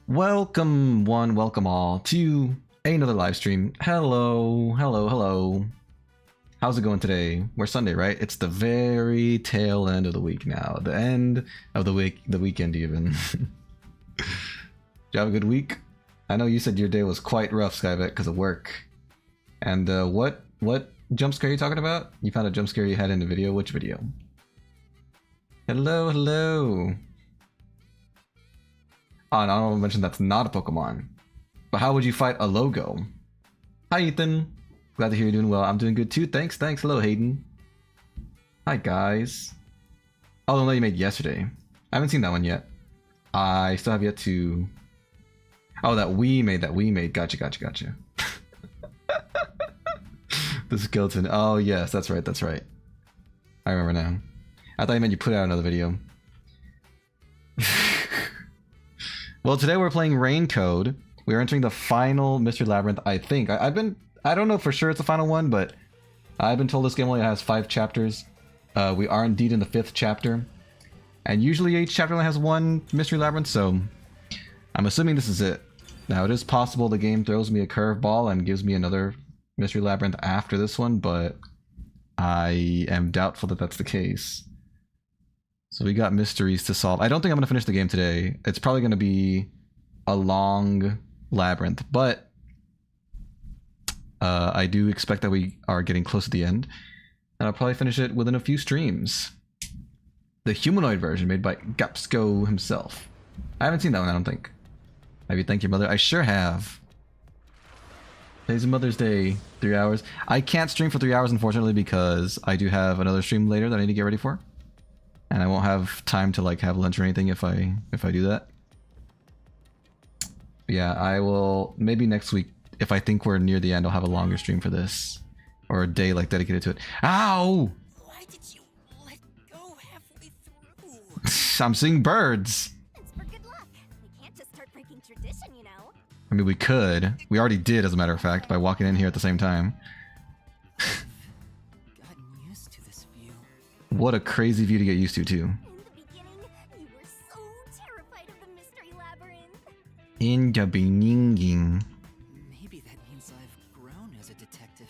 Welcome one, welcome all to another live stream. Hello, hello, hello. How's it going today? We're Sunday, right? It's the very tail end of the week now. The end of the week, the weekend even. Did you have a good week? I know you said your day was quite rough, Skyvet, because of work. And what jump scare are you talking about? You found a jump scare you had in the video? Which video? Hello, hello. Oh, and I don't want to mention that's not a Pokemon. But how would you fight a logo? Hi, Ethan. Glad to hear you're doing well. I'm doing good too. Thanks. Hello, Hayden. Hi, guys. Oh, the one that you made yesterday. I haven't seen that one yet. I still have yet to... Oh, that we made. Gotcha. The skeleton. Oh, yes, that's right. I remember now. I thought you meant you put out another video. Well, today we're playing Rain Code. We're entering the final Mystery Labyrinth, I think. I don't know for sure it's the final one, but I've been told this game only has 5 chapters. We are indeed in the 5th chapter. And usually each chapter only has 1 Mystery Labyrinth, so I'm assuming this is it. Now, it is possible the game throws me a curveball and gives me another Mystery Labyrinth after this one, but I am doubtful that that's the case. So we got mysteries to solve. I don't think I'm going to finish the game today. It's probably going to be a long labyrinth, but I do expect that we are getting close to the end. And I'll probably finish it within a few streams. The humanoid version made by Gapsco himself. I haven't seen that one, I don't think. Have you thanked your mother? I sure have. Today's Mother's Day, 3 hours. I can't stream for 3 hours, unfortunately, because I do have another stream later that I need to get ready for. And I won't have time to like have lunch or anything if I do that. But yeah, I will maybe next week, if I think we're near the end, I'll have a longer stream for this. Or a day like dedicated to it. Ow! Why did you let go halfway through? I'm seeing birds. It's for good luck. We can't just start breaking tradition, you know. I mean, we could. We already did, as a matter of fact, by walking in here at the same time. Gotten used to this view. What a crazy view to get used to, too. In the beginning, you were so terrified of the mystery labyrinth. In the beginning. Maybe that means I've grown as a detective.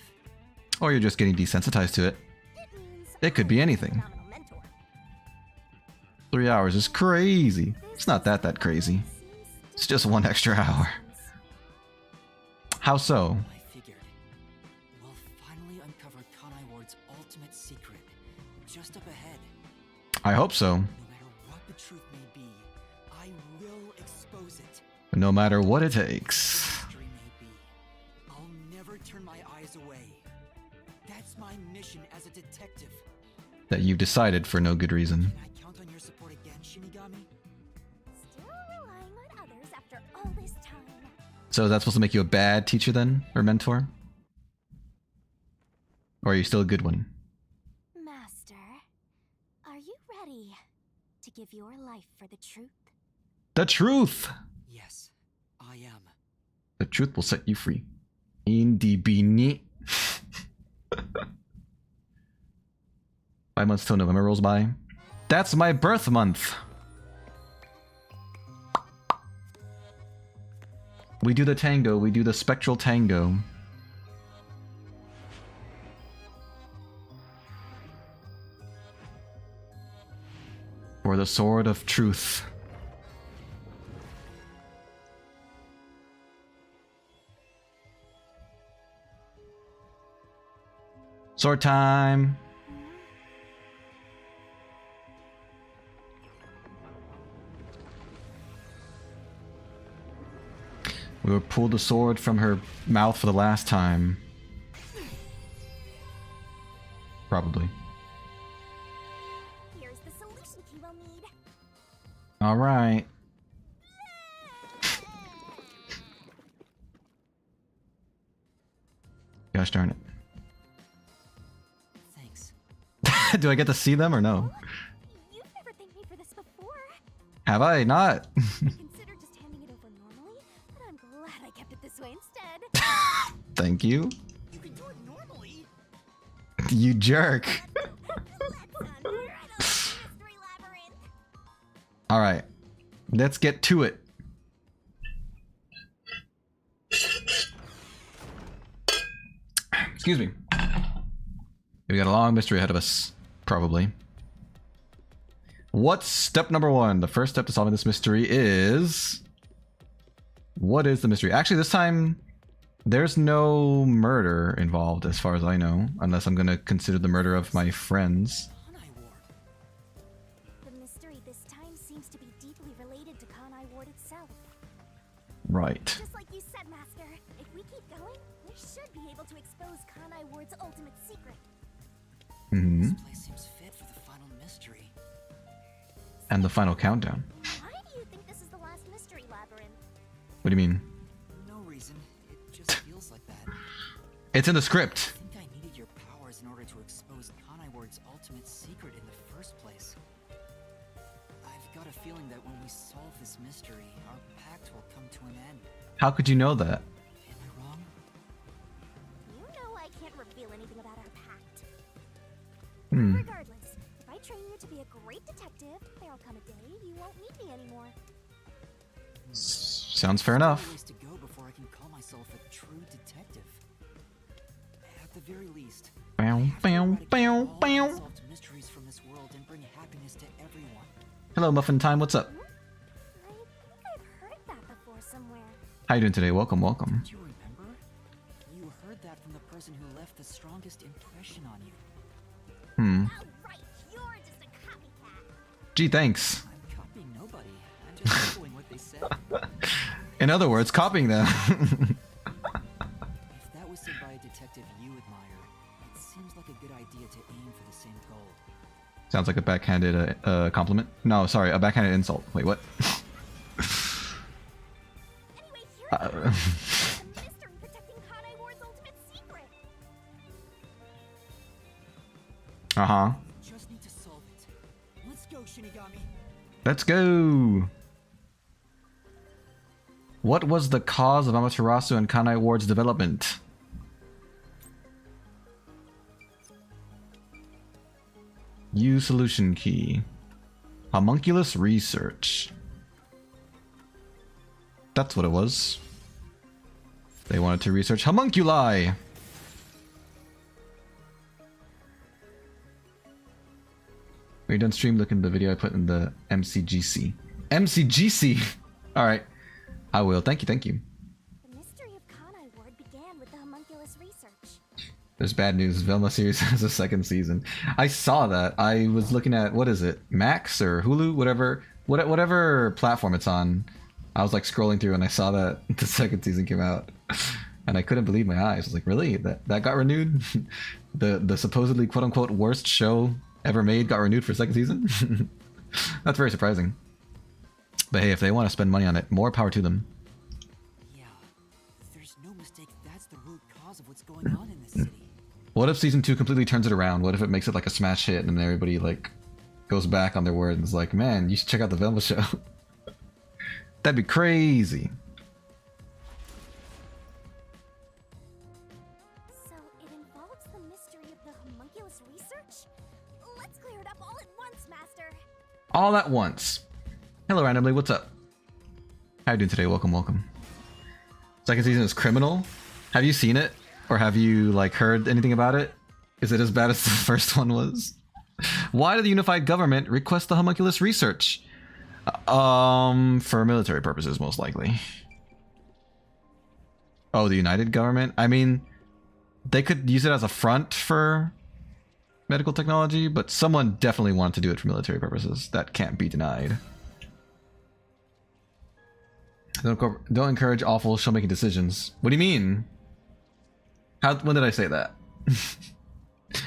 Or you're just getting desensitized to it. It means It could be I'm a anything. phenomenal mentor. 3 hours is crazy. It's not that crazy. It's just 1 extra hour. How so? I figured we'll finally uncover Kanai Ward's ultimate secret just up ahead. I hope so. No matter what the truth may be, I will expose it. No matter what it takes. Mystery may be. I'll never turn my eyes away. That's my mission as a detective. That you've decided for no good reason. Can I count on your support again, Shinigami? Still relying on others after all this time. So is that supposed to make you a bad teacher then? Or mentor? Or are you still a good one? Master, are you ready to give your life for the truth? The truth! Yes, I am. The truth will set you free. Indhi Uburz. 5 months till November rolls by. That's my birth month! We do the tango, we do the spectral tango. For the sword of truth. Sword time! We will pull the sword from her mouth for the last time. Probably. Here's the solution you will need. Alright. Gosh darn it. Thanks. Do I get to see them or no? You've never thanked me for this before. Have I not? I considered just handing it over normally, but I'm glad I kept it this way instead. Thank you. You can do it normally. You jerk. Let's unravel the mystery labyrinth. Alright. Let's get to it. Excuse me. We got a long mystery ahead of us, probably. What's step number 1? The first step to solving this mystery is... What is the mystery? Actually, this time, there's no murder involved, as far as I know. Unless I'm gonna consider the murder of my friends. The mystery this time seems to be deeply related to Kanai Ward itself. Right. Just like you said, Master, if we keep going, we should be able to expose Kanai Ward's ultimate secret. Mm-hmm. This place seems fit for the final mystery. And the final countdown. Why do you think this is the last mystery, Labyrinth? What do you mean? No reason. It just feels like that. It's in the script. I think I needed your powers in order to expose Kanai Ward's ultimate secret in the first place. I've got a feeling that when we solve this mystery, our pact will come to an end. How could you know that? Am I wrong? You know I can't reveal anything about our pact. Regardless, if I train you to be a great detective, there'll come a day you won't need me anymore. Sounds fair enough. Ways to go before I can call myself a true detective. At the very least, Bow, bow, bow, bow. unsolved mysteries from this world and bring happiness to everyone. Hello, Muffin Time. What's up? I think I've heard that before somewhere. How you doing today? Welcome, welcome. Do you remember? You heard that from the person who left the strongest impression on you. Oh, right, you're just a copycat. Gee, thanks. I'm copying nobody. I'm just echoing what they said. In other words, copying them. If that was said by a detective you admire, it seems like a good idea to aim for the same goal. Sounds like a backhanded compliment. No, sorry, a backhanded insult. Wait, what? Anyway, here we go. The mystery protecting Kanai Ward's ultimate secret. Uh-huh. Just need to solve it. Let's go, Shinigami. Let's go. What was the cause of Amaterasu and Kanai Ward's development? Use solution key. Homunculus research. That's what it was. They wanted to research homunculi. When you're done stream, look in the video I put in the MCGC. MCGC! Alright. I will. Thank you, thank you. The mystery of Kanai Ward began with the homunculus research. There's bad news. Velma series has a second season. I saw that. I was looking at, what is it? Max or Hulu? Whatever platform it's on. I was like scrolling through and I saw that the second season came out. And I couldn't believe my eyes. I was like, really? That got renewed? The supposedly quote-unquote worst show ever made got renewed for a second season? That's very surprising. But hey, if they want to spend money on it, more power to them. Yeah, there's no mistake that's the root cause of what's going on in this city. What if season 2 completely turns it around? What if it makes it like a smash hit and then everybody like goes back on their word and is like, man, you should check out the Velma show. That'd be crazy. So it involves the mystery of the homunculus research? Let's clear it up all at once, Master. All at once. Hello, randomly. What's up? How you doing today? Welcome, welcome. Second season is Criminal. Have you seen it? Or have you like heard anything about it? Is it as bad as the first one was? Why did the unified government request the homunculus research? For military purposes, most likely. Oh, the United Government? I mean, they could use it as a front for medical technology, but someone definitely wanted to do it for military purposes. That can't be denied. Don't encourage awful show-making decisions. What do you mean? When did I say that?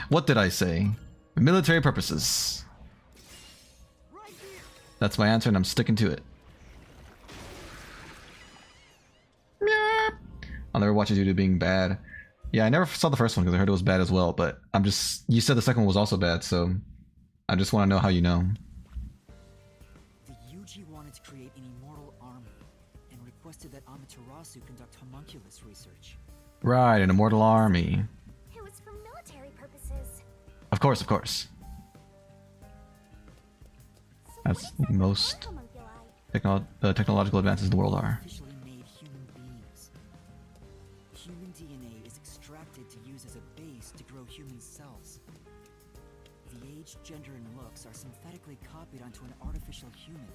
What did I say? Military purposes. That's my answer and I'm sticking to it. I'll never watch a dude being bad. Yeah, I never saw the first one because I heard it was bad as well, but I'm just... You said the second one was also bad, so... I just want to know how you know. The Yuji wanted to create an immortal army and requested that Amaterasu conduct homunculus research. Right, an immortal army. It was for military purposes. Of course, of course. So That's what exactly most are homunculi? technological advances in the world are. Artificially made human beings. Human DNA is extracted to use as a gender and looks are synthetically copied onto an artificial human.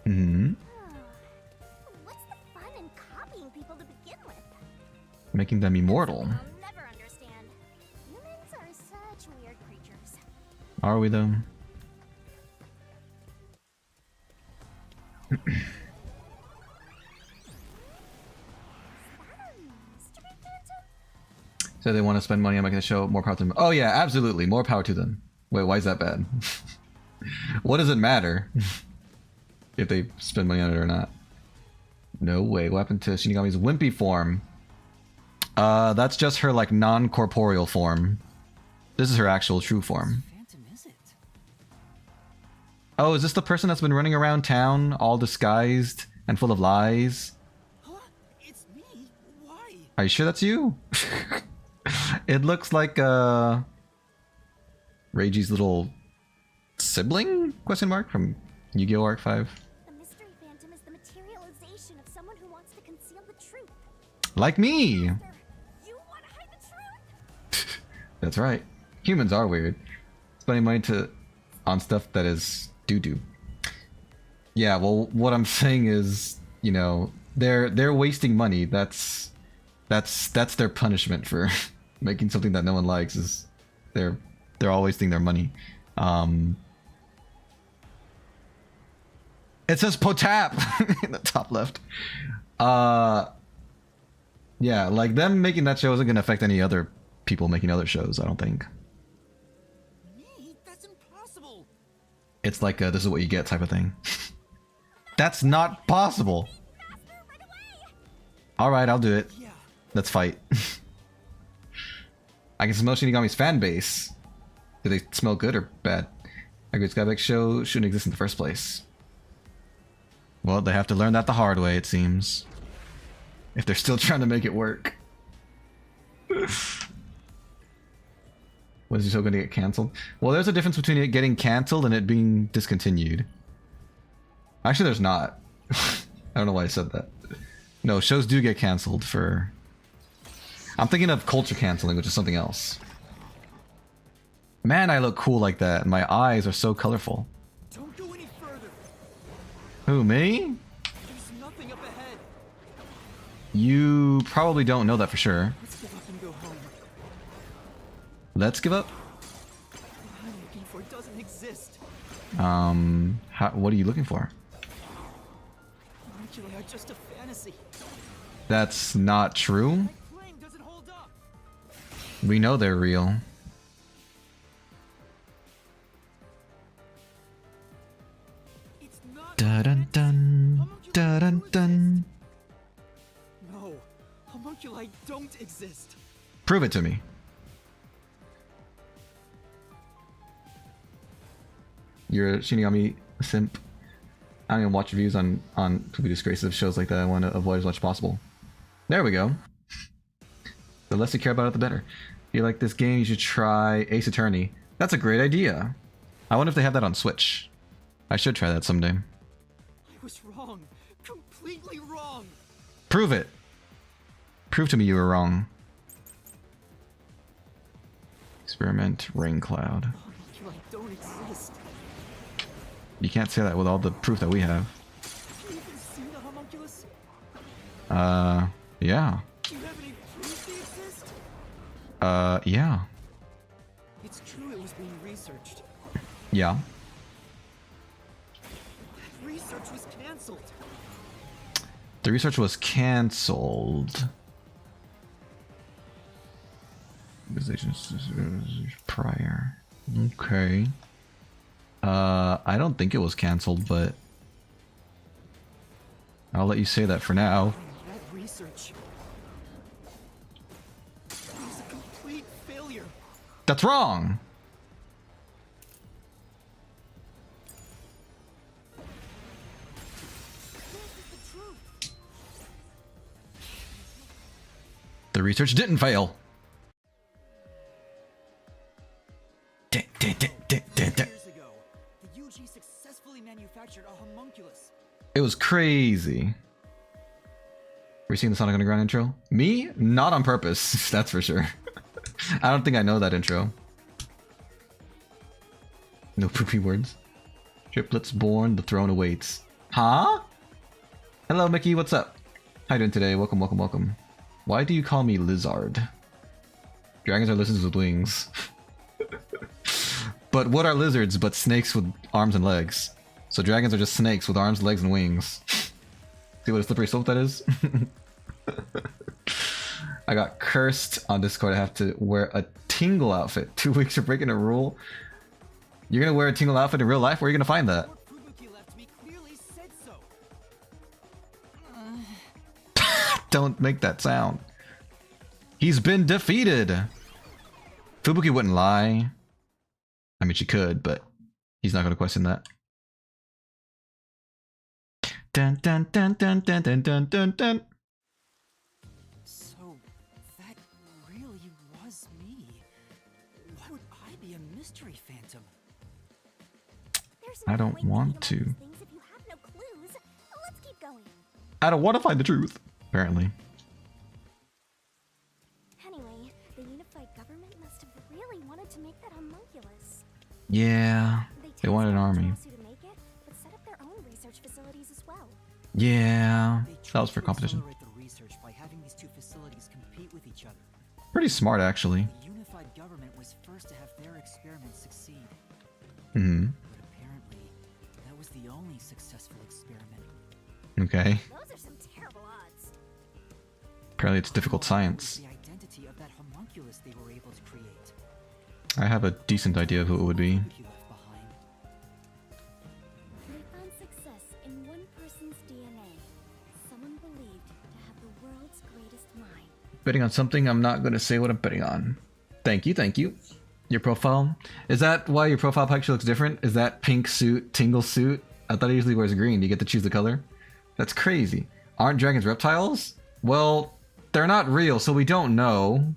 Hmm. What's the fun in copying people to begin with? Making them immortal. I'll never understand. Humans are such weird creatures. Are we though? Mystery phantom? So they want to spend money on making the show. More power to them. Oh yeah, absolutely. More power to them. Wait, why is that bad? What does it matter if they spend money on it or not? No way. What happened to Shinigami's wimpy form? That's just her like non-corporeal form. This is her actual true form. Phantom is it? Oh, is this the person that's been running around town all disguised and full of lies? Huh? It's me? Why? Are you sure that's you? It looks like Reiji's little sibling? Question mark from Yu-Gi-Oh! Arc 5. The mystery phantom is the materialization of someone who wants to conceal the truth. Like me! You want to hide the truth? That's right. Humans are weird. Spending money on stuff that is doo-doo. Yeah, well, what I'm saying is, you know, they're wasting money. That's their punishment for making something that no one likes. Is they're all wasting their money. It says Potap in the top left. Yeah, like them making that show isn't gonna affect any other people making other shows, I don't think. Me? That's impossible. It's like a, this is what you get type of thing. That's not possible. Alright, I'll do it. Yeah. Let's fight. I can smell Shinigami's fan base. Do they smell good or bad? A good Skyback show shouldn't exist in the first place. Well, they have to learn that the hard way, it seems. If they're still trying to make it work. Was your show going to get cancelled? Well, there's a difference between it getting cancelled and it being discontinued. Actually, there's not. I don't know why I said that. No, shows do get cancelled for... I'm thinking of culture canceling, which is something else. Man, I look cool like that. My eyes are so colorful. Don't go any further. Who, me? There's nothing up ahead. You probably don't know that for sure. Let's give up and go home. Let's give up? What I'm looking for doesn't exist. What are you looking for? Homunculi are just a fantasy. That's not true. My claim doesn't hold up. We know they're real. It's not. Dun dun dun. Dun dun dun. No, homunculi don't exist. Prove it to me. You're a Shinigami simp. I don't even watch reviews on completely disgressive shows like that. I want to avoid as much as possible. There we go. The less you care about it, the better. If you like this game, you should try Ace Attorney. That's a great idea. I wonder if they have that on Switch. I should try that someday. I was wrong. Completely wrong. Prove it. Prove to me you were wrong. Experiment Rain Cloud. Homunculi don't exist. You can't say that with all the proof that we have. Can you even see the homunculus? Yeah. Do you have any proof they exist? Yeah. It's true it was being researched. Yeah. That research was cancelled. The research was cancelled. Prior. Okay. I don't think it was cancelled, but I'll let you say that for now. That research was a complete failure. That's wrong! This is the truth. The research didn't fail. Years ago, the UG successfully manufactured a homunculus. It was crazy. Were you seeing the Sonic Underground intro? Me? Not on purpose, that's for sure. I don't think I know that intro. No poopy words. Triplets born, the throne awaits. Huh? Hello, Mickey, what's up? How you doing today? Welcome, welcome, welcome. Why do you call me Lizard? Dragons are lizards with wings. But what are lizards but snakes with arms and legs? So dragons are just snakes with arms, legs, and wings. See what a slippery slope that is? I got cursed on Discord. I have to wear a tingle outfit. 2 weeks for breaking a rule. You're gonna wear a tingle outfit in real life? Where are you gonna find that? Don't make that sound. He's been defeated. Fubuki wouldn't lie. I mean, she could, but he's not gonna question that. Dun dun dun dun dun dun dun dun dun. So, that really was me. Why would I be a mystery phantom? There's I no don't point in want thinking to. about these things if you have no clues. Let's keep going. I don't want to find the truth. Apparently. Anyway, the unified government must have really wanted to make that homunculus. Yeah. They wanted an army. To make it, but set up their own research facilities as well. Yeah. They That was tried for to competition. accelerate the research by having these two facilities compete with each other. Pretty smart, actually. The unified government was first to have their experiments succeed. Hmm. But apparently, that was the only successful experiment. Okay. Those are some terrible odds. Apparently it's difficult science. The identity of that homunculus they were able to create. I have a decent idea of who it would be. Fubuki left behind. They found success in one person's DNA. Someone believed to have the world's greatest mind. Betting on something, I'm not going to say what I'm betting on. Thank you, thank you. Your profile? Is that why your profile picture looks different? Is that pink suit, tingle suit? I thought he usually wears green. Do you get to choose the color? That's crazy. Aren't dragons reptiles? Well, they're not real, so we don't know.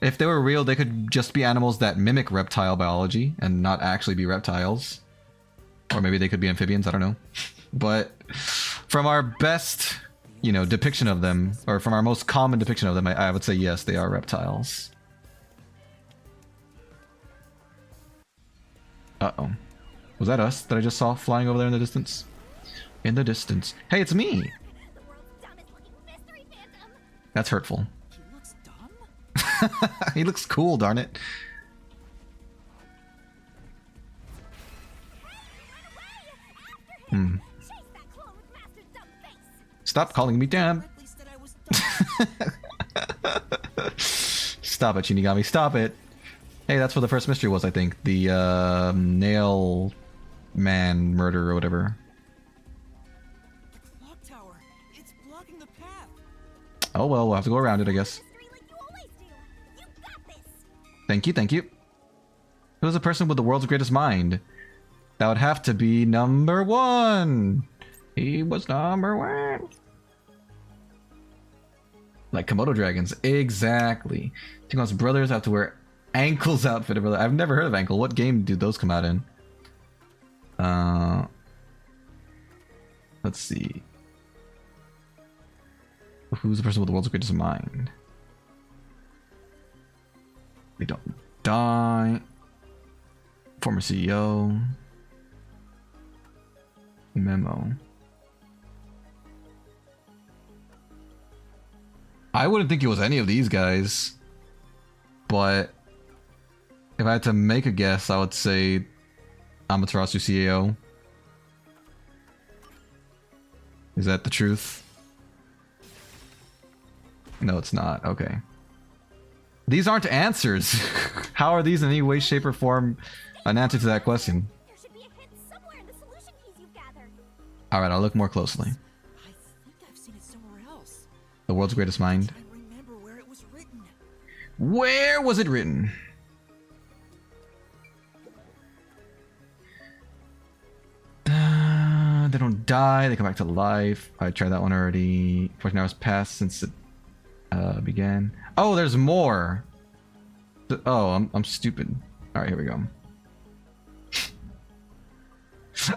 If they were real, they could just be animals that mimic reptile biology and not actually be reptiles. Or maybe they could be amphibians, I don't know. But from our best, you know, depiction of them, or from our most common depiction of them, I would say yes, they are reptiles. Uh-oh. Was that us that I just saw flying over there in the distance? In the distance. Hey, it's me! The world's dumbest looking mystery phantom. That's hurtful. He looks dumb? He looks cool, darn it. Hmm. Chase that clone with Master's dumb face. Stop calling me dumb. Correctly said I was dumb. Stop it, Shinigami. Stop it. Hey, that's what the first mystery was, I think. The nail man murder or whatever. Clock tower. It's blocking the path. Oh well, we'll have to go around it, I guess. Mystery like you always do. You got this. Thank you, thank you. Who's the person with the world's greatest mind? That would have to be number one. He was number one. Like Komodo dragons. Exactly. Tingon's brothers have to wear ankles outfit. I've never heard of ankle. What game do those come out in? Let's see. Who's the person with the world's greatest mind? They don't die. Former CEO. Memo. I wouldn't think it was any of these guys. But if I had to make a guess, I would say Amaterasu CAO. Is that the truth? No, it's not. Okay. These aren't answers. How are these in any way, shape, or form an answer to that question? There should be a hint somewhere in the solution keys you've gathered. Alright, I'll look more closely. I think I've seen it somewhere else. The world's greatest mind. I remember where it was written. Where was it written? They don't die, they come back to life. I tried that one already. 14 hours passed since it began. Oh, there's more! Oh, I'm stupid. Alright, here we go.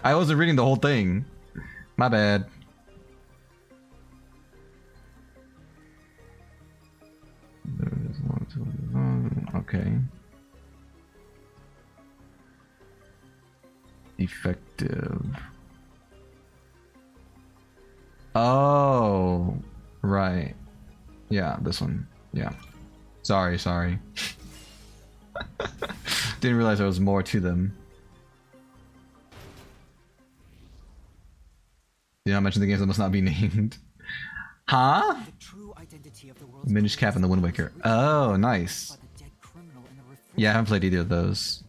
I wasn't reading the whole thing. My bad. Okay. Effective. Oh, right. Yeah, this one. Yeah. Sorry. Didn't realize there was more to them. Yeah, I mentioned the games that must not be named. Huh? Minish Cap and the Wind Waker. Oh, nice. Yeah, I haven't played either of those.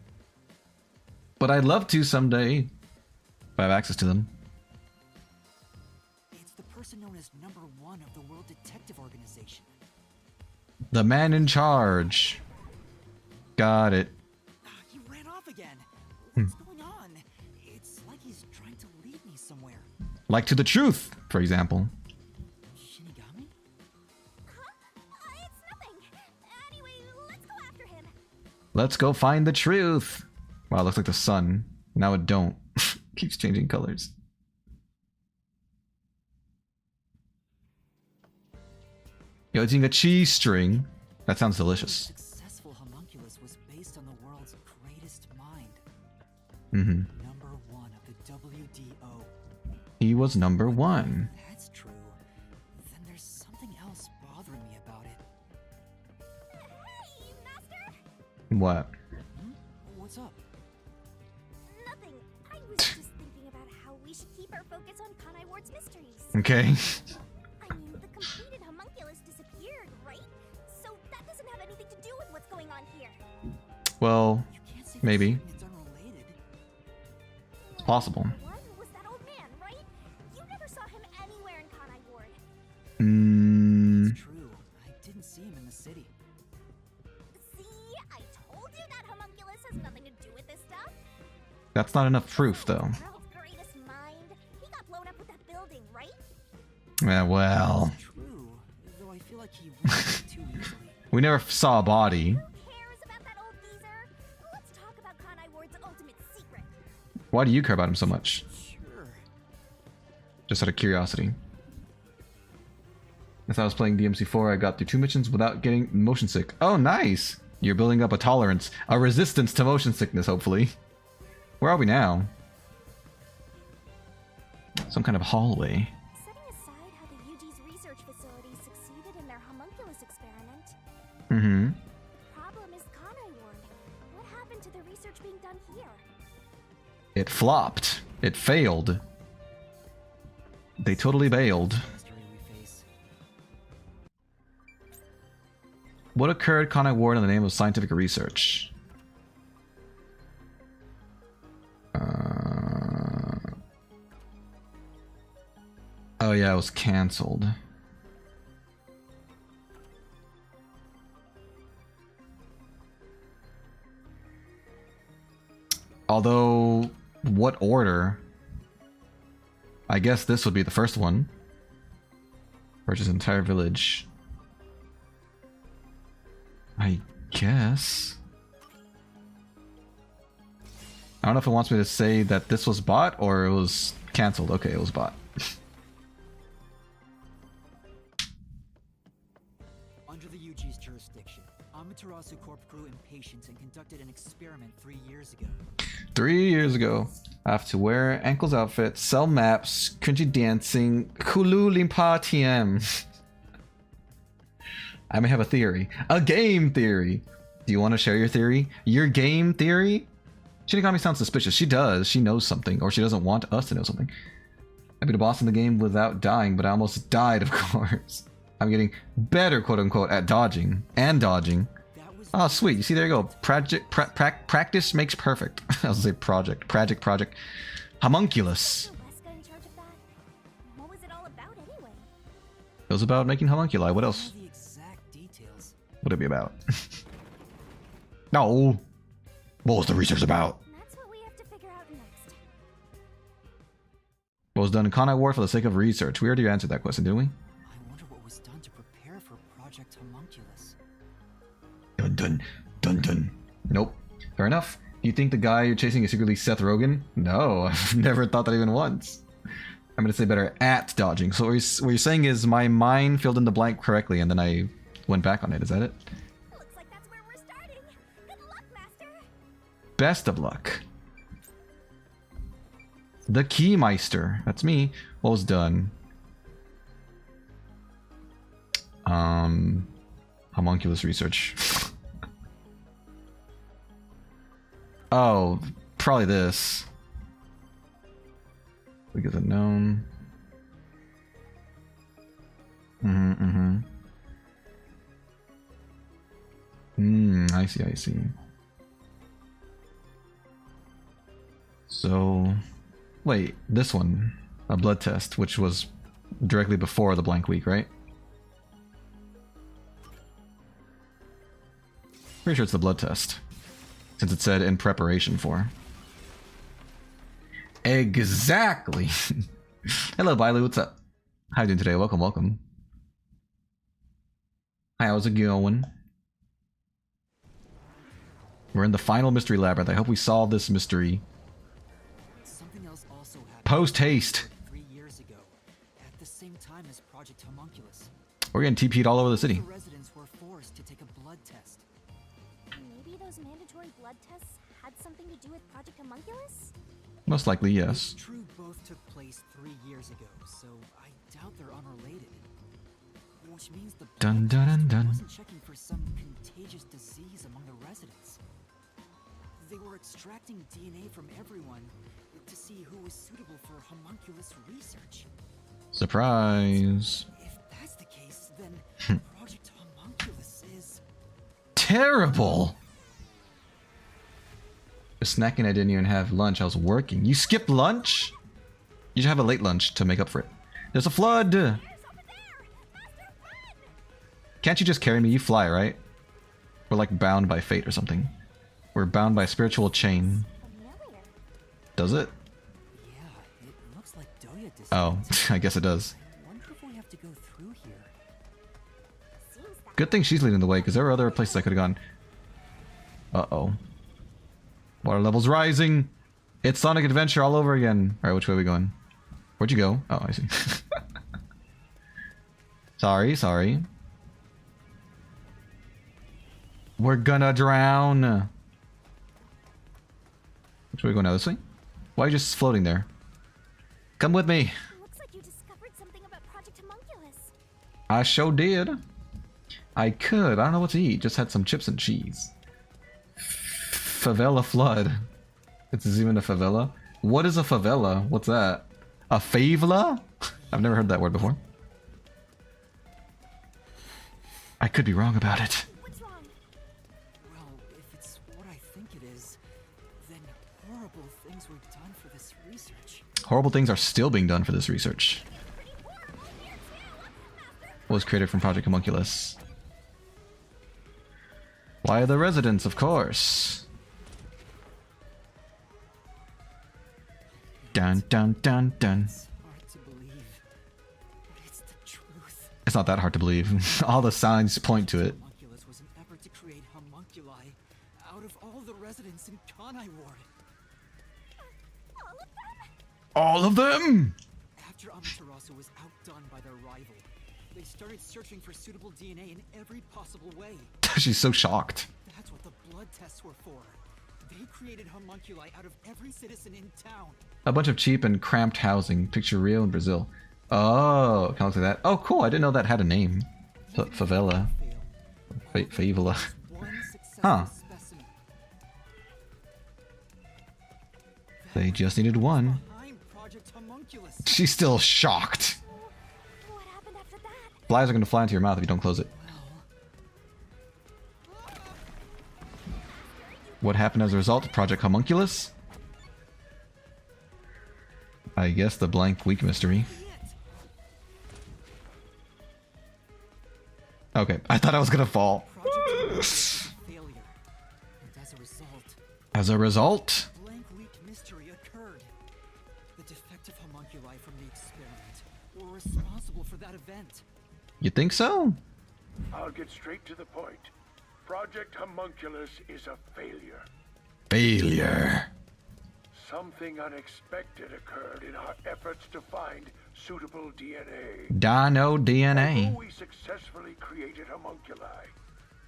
But I'd love to someday. If I have access to them. It's the person known as #1 of the World Detective Organization. The man in charge. Got it. He ran off again. What's going on? It's like he's trying to lead me somewhere. Like to the truth, for example. Shinigami? It's nothing. Anyway, let's go after him. Let's go find the truth. Wow, it looks like the sun. Now it don't. Keeps changing colors. Yo, it's eating a cheese string. That sounds delicious. The successful homunculus was based on the world's greatest mind. Mm-hmm. #1 of the WDO. He was #1. That's true. Then there's something else bothering me about it. Hey, Master! What? What's up? Nothing. I was just thinking about how we should keep our focus on Kanai Ward's mysteries. Okay. I mean, the completed homunculus disappeared, right? So that doesn't have anything to do with what's going on here. Well, You can't say maybe. it's unrelated. It's possible. One was that old man, right? You never saw him anywhere in Kanai Ward. It's true. I didn't see him in the city. See, I told you that homunculus has nothing to do with this stuff. That's not enough proof, though. World's greatest mind. He got blown up with that building, right? Yeah, well. It's true. Though I feel like he went too easily. We never saw a body. Who cares about that old geezer? Let's talk about Kanai Ward's ultimate secret. Why do you care about him so much? Sure. Just out of curiosity. As I was playing DMC4, I got through 2 missions without getting motion sick. Oh, nice! You're building up a tolerance, a resistance to motion sickness, hopefully. Where are we now? Some kind of hallway. Setting aside how the UG's research facility succeeded in their homunculus experiment, Mm-hmm. the problem is Kanai Ward. What happened to the research being done here? It flopped. It failed. They totally bailed. Mystery we face. What occurred Kanai Ward in the name of scientific research? Oh yeah, it was cancelled. Although, what order? I guess this would be the first one. Purchase entire village. I guess. I don't know if it wants me to say that this was bought or it was cancelled. Okay, it was bought. Under the UG's jurisdiction, Amaterasu Corp grew impatient and conducted an experiment 3 years ago. 3 years ago. I have to wear ankles outfits, sell maps, cringy dancing, Kulu Limpa TM. I may have a theory. A game theory! Do you want to share your theory? Your game theory? Shinigami sounds suspicious. She does. She knows something. Or she doesn't want us to know something. I beat a boss in the game without dying, but I almost died, of course. I'm getting better, quote-unquote, at dodging. And dodging. Oh, sweet. You see, there you go. Practice makes perfect. I was gonna say project. Project. Homunculus. Was Weska in charge of that? What was it all about anyway? It was about making homunculi. What else The exact details. would it be about? No. What was the research about? That's what we have to figure out next. What was done in Kanai Ward for the sake of research? We already answered that question, didn't we? I wonder what was done to prepare for Project Homunculus. Dun dun. Dun dun. Nope. Fair enough. Do you think the guy you're chasing is secretly Seth Rogen? No, I've never thought that even once. I'm gonna say better at dodging. So what you're saying is my mind filled in the blank correctly and then I went back on it. Is that it? Looks like that's where we're starting. Good luck, Master. Best of luck. The Keymeister. That's me. What was done? Homunculus research. Oh, probably this. We get the gnome. I see, I see. So, wait, this one, a blood test, which was directly before the blank week, right? Pretty sure it's the blood test, since it said in preparation for. Exactly. Hello, Biley, what's up? How you doing today? Welcome, welcome. Hi, how's it going? We're in the final mystery labyrinth. I hope we solve this mystery. Something else also happened Post haste. 3 years ago, at the same time as Project Homunculus. We're getting TP'd all over the city. The residents were forced to take a blood test. Maybe those mandatory blood tests had something to do with Project Homunculus? Most likely, yes. It's true both took place 3 years ago, so I doubt they're unrelated. Which means the Dun, blood dun, test dun, dun. wasn't checking for some contagious disease among the residents. They were extracting DNA from everyone to see who was suitable for homunculus research. Surprise. If that's the case, then Project Homunculus is... Terrible. Just snacking, I didn't even have lunch. I was working. You skipped lunch? You should have a late lunch to make up for it. There's a flood. There's over there! Master Flood! Can't you just carry me? You fly, right? We're like bound by fate or something. We're bound by a spiritual chain. Familiar. Does it? Yeah, it looks like Doya disease. Oh, I guess it does. I wonder if we have to go through here. Seems that Good thing she's leading the way, because there were other places I could have gone. Uh-oh. Water level's rising. It's Sonic Adventure all over again. Alright, which way are we going? Where'd you go? Oh, I see. Sorry. We're gonna drown. Which way are we going now? This way? Why are you just floating there? Come with me. looks like you discovered something about Project Homunculus. I sure did. I could. I don't know what to eat. Just had some chips and cheese. Favela flood. It's even a favela? What is a favela? What's that? A favela? I've never heard that word before. I could be wrong about it. What's wrong? Well, if it's what I think it is, then horrible things were done for this research. Horrible things are still being done for this research. Pretty horrible here too! Was created from Project Homunculus. Why the residents, of course. Dun dun dun dun. It's hard to believe, but it's the truth. It's not that hard to believe. All the signs point to it. Homunculus was an effort to create homunculi out of all the residents in Kanai Ward. All of them? All of them? After Amaterasu was outdone by their rival, they started searching for suitable DNA in every possible way. She's so shocked. That's what the blood tests were for. They created homunculi out of every citizen in town. A bunch of cheap and cramped housing. Picture Rio in Brazil. Oh, kind of like that. Oh, cool. I didn't know that had a name. Favela. Favela. One successful Huh. specimen. They just needed one. Behind Project Homunculus. She's still shocked. What happened after that? Flies are going to fly into your mouth if you don't close it. What happened as a result of Project Homunculus? I guess the blank week mystery. Okay, I thought I was gonna fall. Project Homunculus was a failure. And As a result, blank week mystery occurred. The defective homunculi from the experiment were responsible for that event. you think so? I'll get straight to the point. Project Homunculus is a failure. Failure. Something unexpected occurred in our efforts to find suitable DNA. Dino DNA. Although we successfully created homunculi,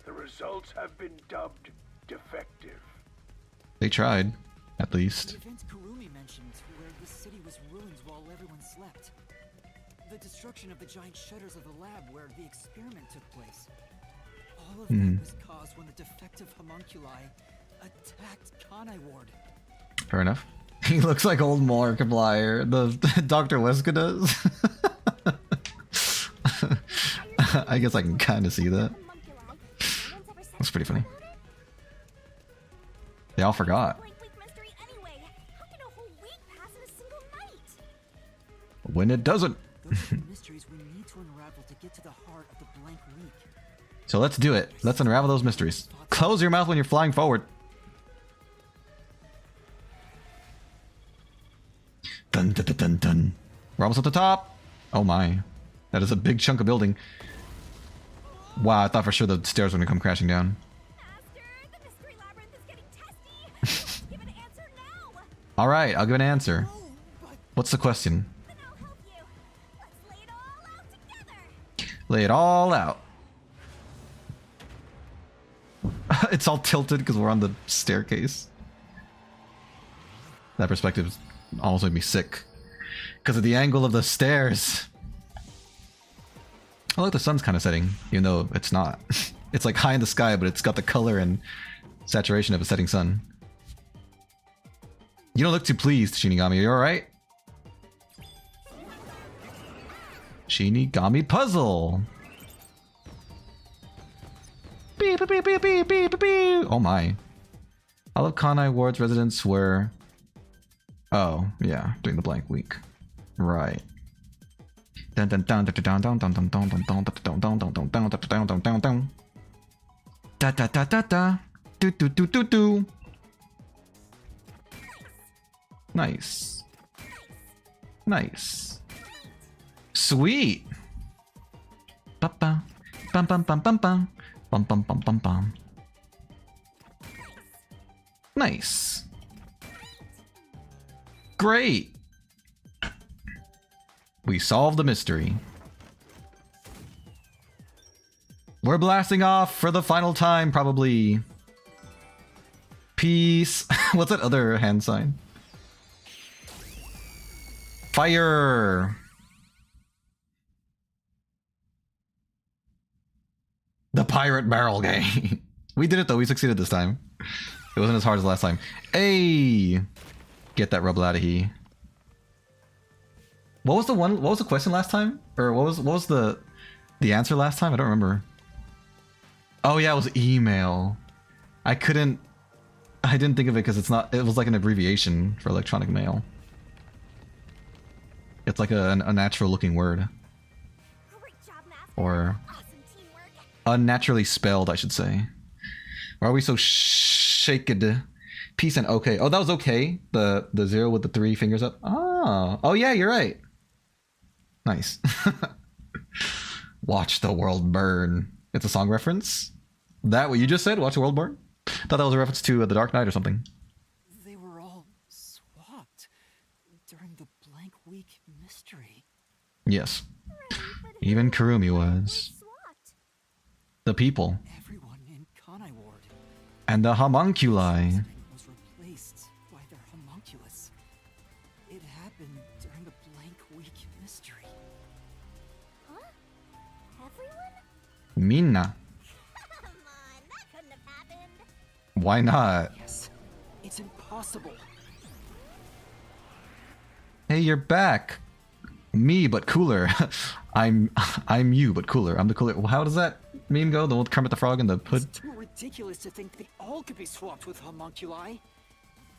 the results have been dubbed defective. They tried, at The least. event Kurumi mentioned mentioned, where the city was ruined while everyone slept. The destruction of the giant shutters of the lab where the experiment took place. All of that was caused when the defective homunculi attacked Kanai Ward. Fair enough. He looks like old Markiplier. The Dr. Wesker does. I guess I can kind of see that. That's pretty funny. They all forgot. When it doesn't. Those are the mysteries we need to unravel to get to the heart of the blank week. So let's do it. Let's unravel those mysteries. Close your mouth when you're flying forward. Dun dun dun dun dun. We're almost at the top. Oh my. That is a big chunk of building. Wow, I thought for sure the stairs were gonna come crashing down. Master, the mystery labyrinth is getting testy. Give an answer now. Alright, I'll give an answer. What's the question? Then I'll help you. Let's lay it all out together. Lay it all out. It's all tilted because we're on the staircase. That perspective is almost made me sick. Because of the angle of the stairs. I like the sun's kind of setting, even though it's not. It's like high in the sky, but it's got the color and saturation of a setting sun. You don't look too pleased, Shinigami. Are you alright? Shinigami puzzle. Beep, beep, beep, beep, beep, beep, beep. Oh my. All of Kanai Ward's residents were... Oh, yeah, during the blank week. Right. Dun dun dun dun dun dun dun dun dun dun dun dun dun dun dun dun dun dun dun dun. Da da da da da. Do do do do do. Nice. Nice. Sweet. Ba ba. Bum bum bum bum bum. Bum bum bum bum bum. Nice. Great. We solved the mystery. We're blasting off for the final time, probably. Peace. What's that other hand sign? Fire. The pirate barrel game. We did it though. We succeeded this time. It wasn't as hard as last time. Hey, get that rubble out of here. What was the one? What was the question last time? Or what was the answer last time? I don't remember. Oh yeah, it was email. I didn't think of it because it's not. It was like an abbreviation for electronic mail. It's like a natural looking word. Great job, Master. Or Awesome teamwork. unnaturally spelled, I should say. Why are we so shaken? Peace and okay. Oh, that was okay. The 0 with the 3 fingers up. Oh yeah, you're right. Nice. Watch the world burn. It's a song reference? That what you just said? Watch the world burn? Thought that was a reference to The Dark Knight or something. They were all swapped during the blank week mystery. Yes. Right, but Even who Kurumi was was. swapped? The people. Everyone in Kanai Ward And the homunculi. was replaced by their homunculus. It happened during the blank week mystery. Huh? Everyone? Minna. Come on, that couldn't have happened. Why not? Yes, it's impossible. Hey, you're back. Me, but cooler. I'm you, but cooler. I'm the cooler. How does that meme go? The one with Kermit the Frog and the hood? It's too ridiculous to think they all could be swapped with homunculi.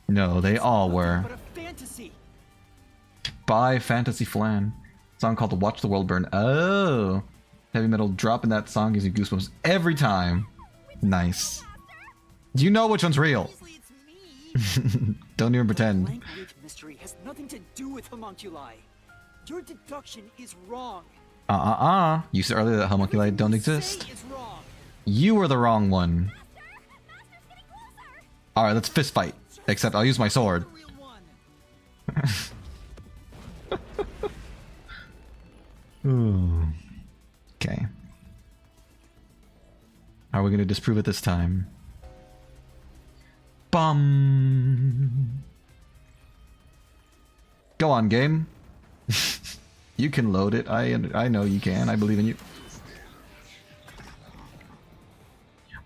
No, they all were. But a fantasy. By Fantasy Flan. Song called Watch the World Burn. Oh. Heavy metal drop in that song gives you goosebumps every time. Nice. Do you know which one's real? Obviously it's me. Don't even The pretend. blank week mystery has nothing to do with homunculi. Your deduction is wrong. You said earlier that homunculi Everything don't you exist. say is wrong. You were the wrong one. Master's getting closer. Alright, let's fist fight. Except I'll use my sword. The real one. Ooh. Okay. Are we gonna disprove it this time? Bum. Go on, game. You can load it. I know you can. I believe in you.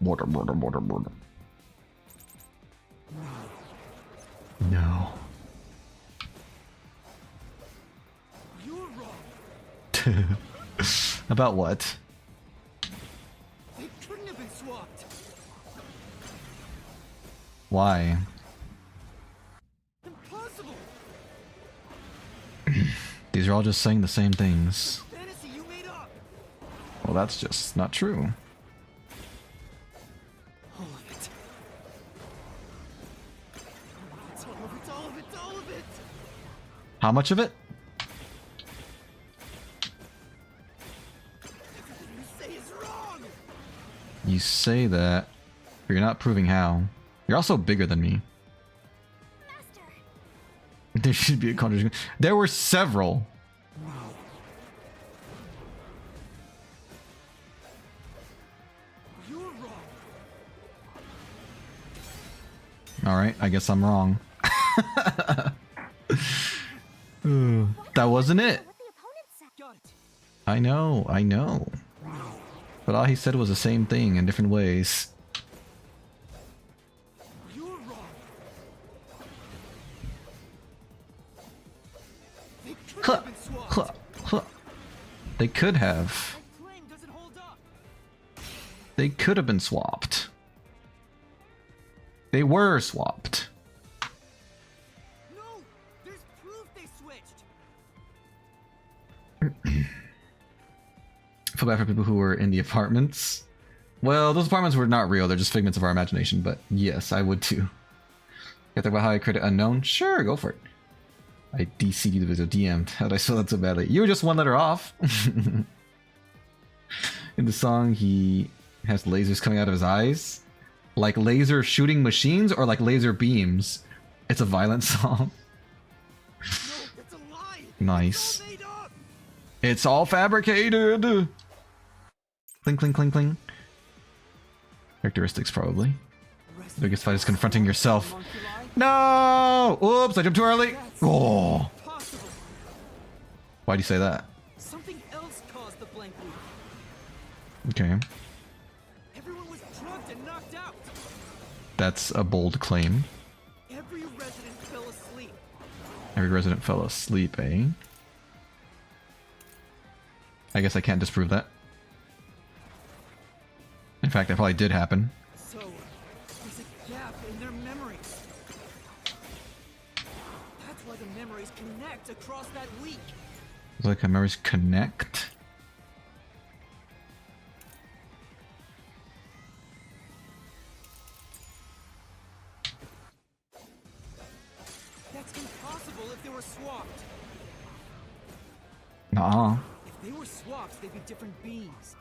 Border. No. You're wrong. About what? They couldn't have been swapped. Why? Impossible. These are all just saying the same things. Fantasy you made up. Well, that's just not true. All of it. It's all of it. How much of it? Everything you say is wrong. You say that, but you're not proving how. You're also bigger than me. Master! There should be a contradiction. There were several. You're wrong. Alright, I guess I'm wrong. That wasn't it. What the opponent said. Got it. I know. But all he said was the same thing in different ways. You're wrong. They could Huh, have been swapped. huh, huh. They could have. My claim doesn't hold up. They could have been swapped. They were swapped. No, there's proof they switched. Feel bad for people who were in the apartments. Well, those apartments were not real. They're just figments of our imagination. But yes, I would too. You think about how I created Unknown? Sure, go for it. I DC'd the video, DM'd. How did I spell that so badly? You were just one letter off. In the song, he has lasers coming out of his eyes. Like laser shooting machines or like laser beams. It's a violent song. No, it's a lie. Nice. It's all made up. It's all fabricated. Cling, cling, cling, cling. Characteristics, probably. The biggest fight is confronting yourself. Homunculi? No! Oops, I jumped too early. Oh. Impossible. Why'd you say that? Something else caused the blank loop. Okay. Everyone was drugged and knocked out. That's a bold claim. Every resident fell asleep. Every resident fell asleep, eh? I guess I can't disprove that. In fact, that probably did happen. So, there's a gap in their memories. That's why the memories connect across that week. It's like memories connect. That's impossible if they were swapped. Nah. If they were swapped, they'd be different beings.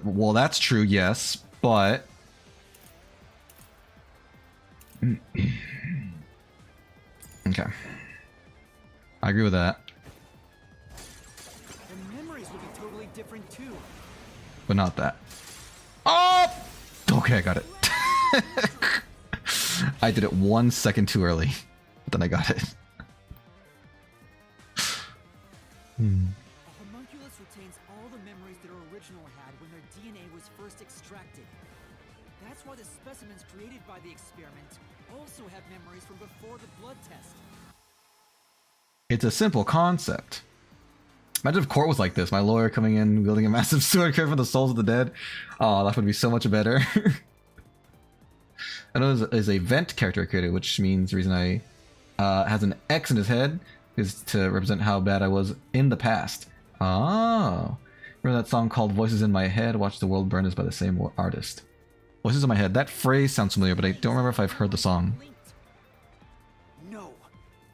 Well, that's true, yes, but... Okay. I agree with that, Their memories would be totally different too. but not that. Oh! Okay, I got it. I did it 1 second too early, but then I got it. A homunculus retains all the memories their original had when their DNA was first extracted. That's why the specimens created by the experiment also have memories from before the blood test. It's a simple concept. Imagine if court was like this. My lawyer coming in, wielding a massive sword for the souls of the dead. Oh, that would be so much better. I know there's a vent character I created, which means the reason I has an X in his head is to represent how bad I was in the past. Oh. Remember that song called Voices in My Head? Watch the World Burn is by the same artist. Voices in My Head. That phrase sounds familiar, but I don't remember if I've heard the song. Linked. No,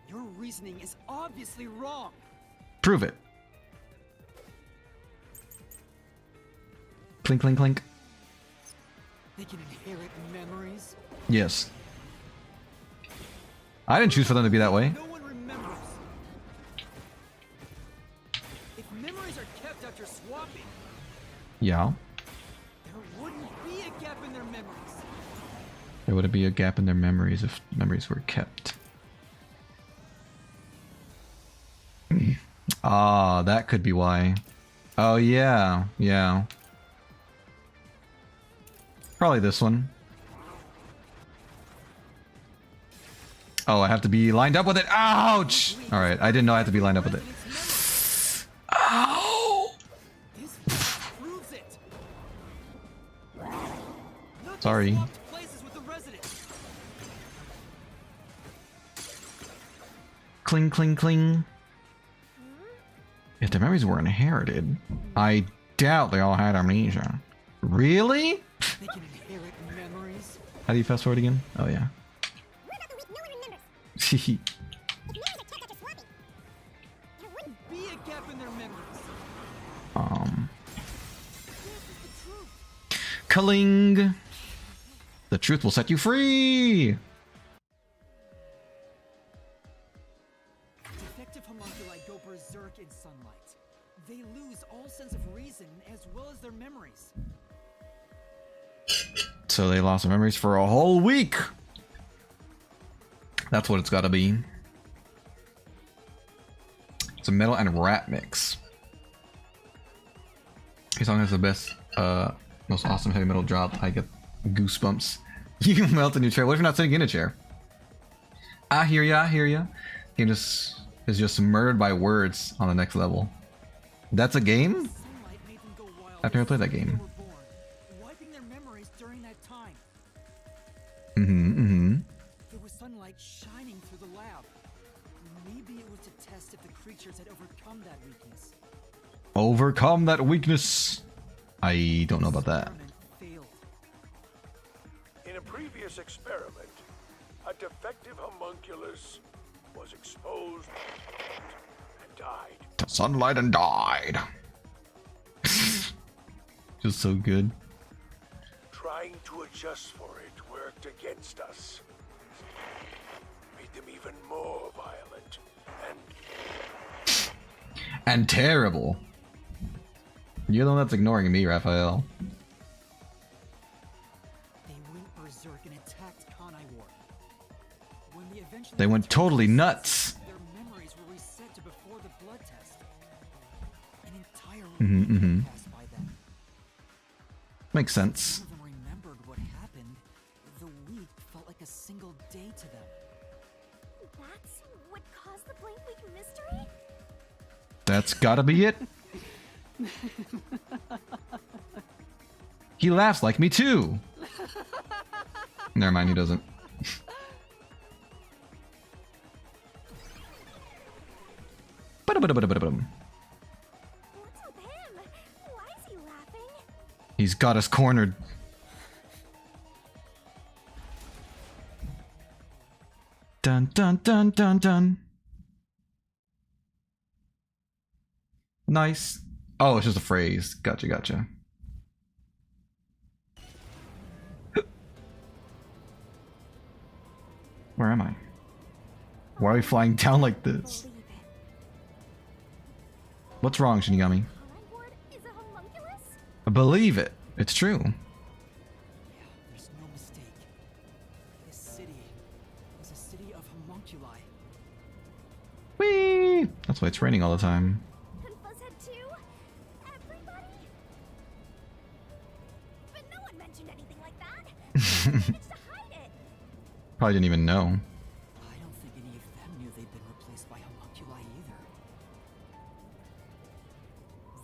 your reasoning is obviously wrong. Prove it. Clink, clink, clink. They can inherit memories. Yes. I didn't choose for them to be that way. No one remembers. If memories are kept after swapping, Yeah. there wouldn't be a gap in their memories. There would be a gap in their memories if memories were kept. Ah, that could be why. Oh yeah, yeah. Probably this one. Oh, I have to be lined up with it. Ouch! Alright, I didn't know I had to be lined up with it. Ow! This proves it. Sorry. Swapped places with the residents. Cling, cling, cling. If their memories were inherited, I doubt they all had amnesia. Really? They can inherit memories. How do you fast forward again? Oh yeah. What about the week no one remembers? If memories are kept after swapping, there wouldn't Be a gap in their memories. Kaling. The truth will set you free. Defective homunculi go berserk in sunlight. They lose all sense of reason as well as their memories. So they lost their memories for a whole week. That's what it's got to be. It's a metal and rap mix. His song has the best, most awesome heavy metal drop. I get goosebumps. You melt in your chair. What if you're not sitting in a chair? I hear ya, I hear ya. Game just is just murdered by words on the next level. That's a game? Sunlight made them go wild. I've never played that game. They were born, wiping their memories during that time. There was sunlight shining through the lab. Maybe it was to test if the creatures had overcome that weakness. Overcome that weakness. I don't know about that. Experiment failed. In a previous experiment, a defective homunculus was exposed and died. To sunlight and died. Just so good. Trying to adjust for it worked against us. Made them even more violent And terrible. You're the one that's ignoring me, Raphael. They went berserk and attacked Kanai Ward. When they eventually They went returned totally to their nuts. senses, their memories were reset to before the blood test. An entire week passed by then. Makes sense. None of them remembered what happened. The week felt like a single day to them. That's what caused the blank week mystery? That's gotta be it. He laughs like me too. Never mind, he doesn't. Ba-da-ba-da-ba-da-ba-dum. What's with him? Why is he laughing? He's got us cornered. Dun dun dun dun dun. Nice. Oh, it's just a phrase. Gotcha, gotcha. Where am I? Why are we flying down like this? Believe it. What's wrong, Shinigami? Kanai Ward is a homunculus? Believe it. It's true. Yeah, there's no mistake. This city is a city of homunculi. Whee! That's why it's raining all the time. And Fuzzhead too? Everybody? But no one mentioned anything like that. They managed to hide it. Probably didn't even know. I don't think any of them knew they'd been replaced by homunculi either.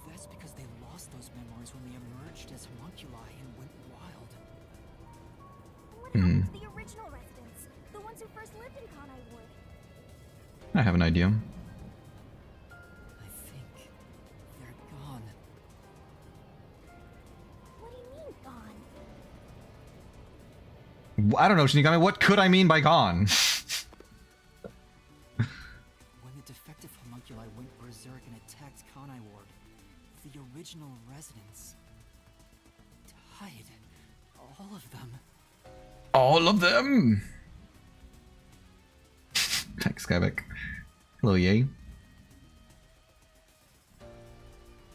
That's because they lost those memories when they emerged as homunculi and went wild. What happened to the original residents? The ones who first lived in Kanai Ward? I have an idea. I think they're gone. What do you mean, gone? I don't know, Shinigami. What could I mean by gone? When the defective homunculi went berserk and attacked Kanai Ward, the original residents died. All of them. All of them. Thanks, Skybeck. Hello, yay.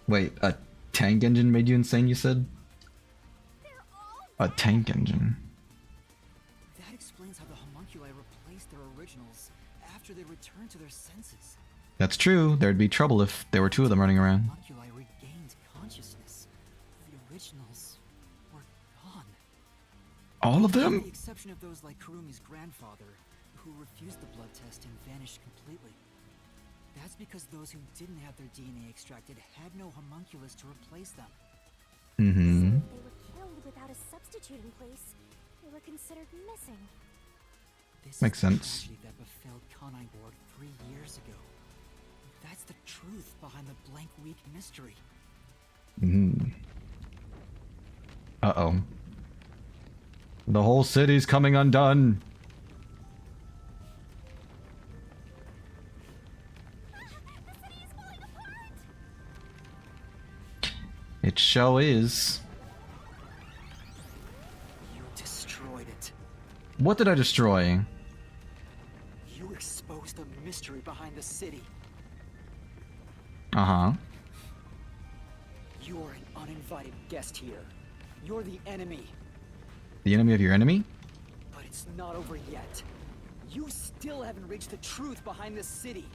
Wait, a tank engine made you insane, you said? They're all A tank engine. That explains how the homunculi replaced their originals after they returned to their senses. That's true. There'd be trouble if there were two of them running around. Homunculi regained consciousness. The originals were gone. All of With them? the exception of those like Kurumi's grandfather, who refused the blood test and vanished completely. That's because those who didn't have their DNA extracted had no homunculus to replace them. Mm-hmm. If they were killed without a substitute in place, they were considered missing. This Makes is the sense. tragedy that befell Kanai Ward 3 years ago. That's the truth behind the blank week mystery. Mm-hmm. Uh-oh. The whole city's coming undone. It sure is. You destroyed it. What did I destroy? You exposed the mystery behind the city. Uh-huh. You're an uninvited guest here. You're the enemy. The enemy of your enemy? But it's not over yet. You still haven't reached the truth behind this city.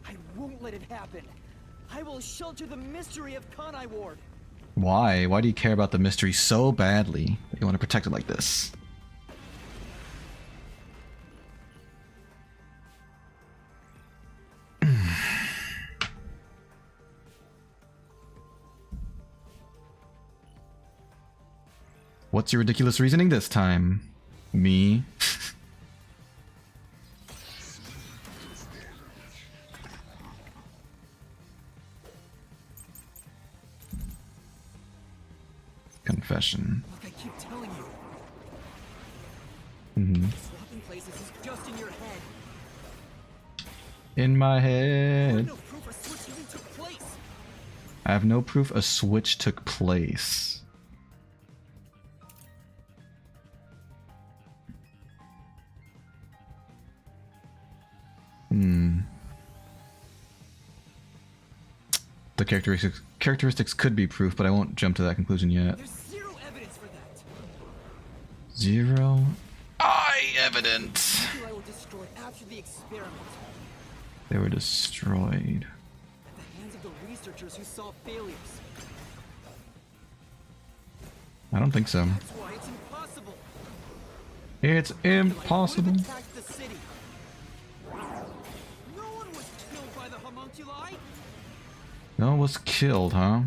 I won't let it happen. I will shelter the mystery of Kanai Ward. Why? Why do you care about the mystery so badly that you want to protect it like this? What's your ridiculous reasoning this time? Me? Confession. Like I keep telling you, Mm-hmm. swapping places is just in your head. In my I have head. no proof a switch even took place. I have no proof a switch took place. Hmm. The characteristics could be proof, but I won't jump to that conclusion yet. There's zero evidence for that. Zero evidence. I will destroy after the experiment. They were destroyed. At the hands of the researchers who saw failures. I don't think so. That's why it's impossible. It's impossible. Would've attacked the city. No one was killed by the homunculi. No one was killed, huh?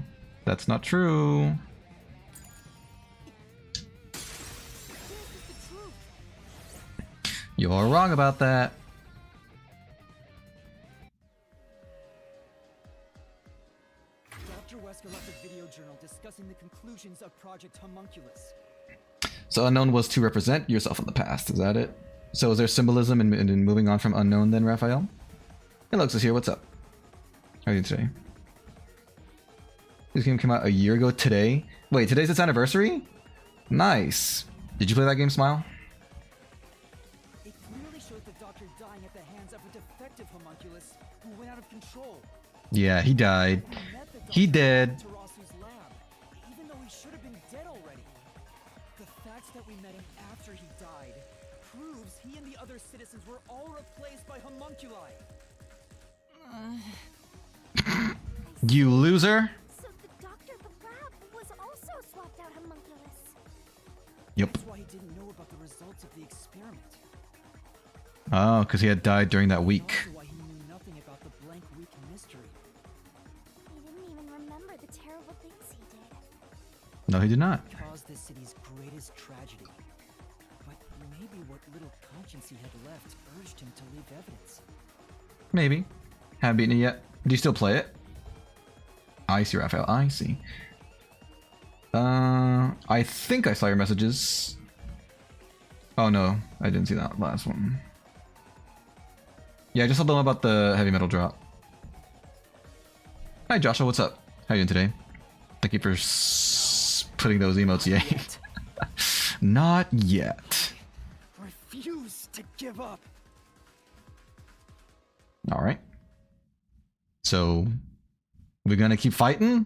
That's not true. This is the truth. You're wrong about that. Dr. Wesker left a video journal discussing the conclusions of Project Homunculus. So Unknown was to represent yourself in the past, is that it? So is there symbolism in moving on from Unknown then, Raphael? Hey, Lux is here, what's up? How are you today? This game came out a year ago today? Wait, today's its anniversary? Nice. Did you play that game, Smile? It clearly shows the doctor dying at the hands of a defective homunculus who went out of control. Yeah, he died. We met the He doctor dead. in Tarasu's lab, even though he should have been dead already. The fact that we met him after he died proves he and the other citizens were all replaced by homunculi. You loser? So the doctor at the lab was also swapped out homunculus. Yep. That's why he didn't know about the results of the experiment. Oh, because he had died during that week. Also why he knew nothing about the blank week mystery. He didn't even remember the terrible things he did. No, he did not. Caused this city's greatest tragedy. But maybe what little conscience he had left urged him to leave evidence. Maybe. Haven't beaten it yet. Do you still play it? I see, Raphael. I see. I think I saw your messages. Oh no, I didn't see that last one. Yeah, I just saw the one about the heavy metal drop. Hi Joshua, what's up? How you doing today? Thank you for putting those emotes yet. Not yet. Refuse to give up. Alright. So, we're gonna keep fighting?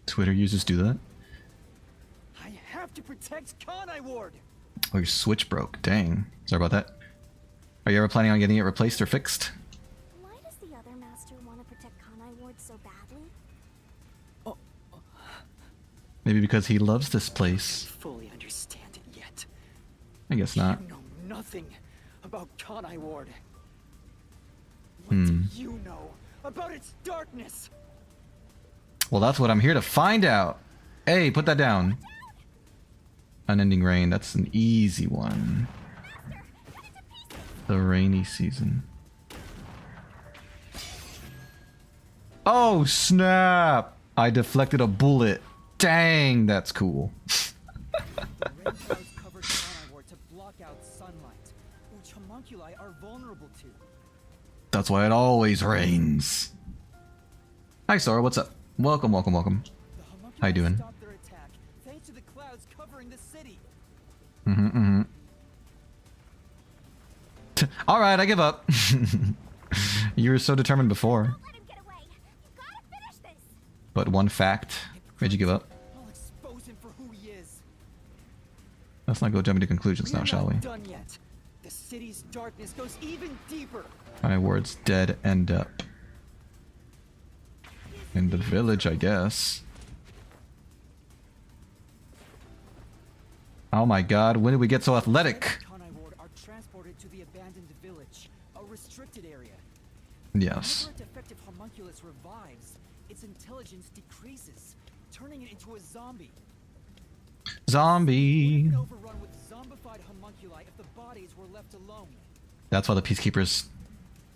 Twitter users do that? I have to protect Kanai Ward. Oh, your switch broke. Dang. Sorry about that. Are you ever planning on getting it replaced or fixed? Why does the other master want to protect Kanai Ward so badly? Maybe because he loves this place. Fully understand it yet. I guess not. You know nothing about Kanai Ward. What do you know about its darkness? Well, that's what I'm here to find out. Hey, put that down. Unending rain. That's an easy one. The rainy season. Oh, snap! I deflected a bullet. Dang, that's cool. Rain clouds covered Kanai Ward to block out sunlight, which homunculi are vulnerable to. That's why it always rains. Hi, Sora. What's up? Welcome, welcome, welcome. The homunculi How you doing? stopped their attack thanks to the clouds covering the city. All right, I give up. You were so determined before. Don't let him get away. You gotta finish this. But one fact made you give up. I'll expose him for who he is. Let's not go jumping to conclusions now, shall we? Not done yet. The city's darkness goes even deeper. My words dead end up. In the village, I guess. Oh my god, when did we get so athletic? Kanai Ward are transported to the abandoned village, a restricted area. Yes. Whenever a defective homunculus revives, its intelligence decreases, turning it into a zombie. Zombie. Would have been overrun with zombified homunculi if the bodies were left alone. That's why the peacekeepers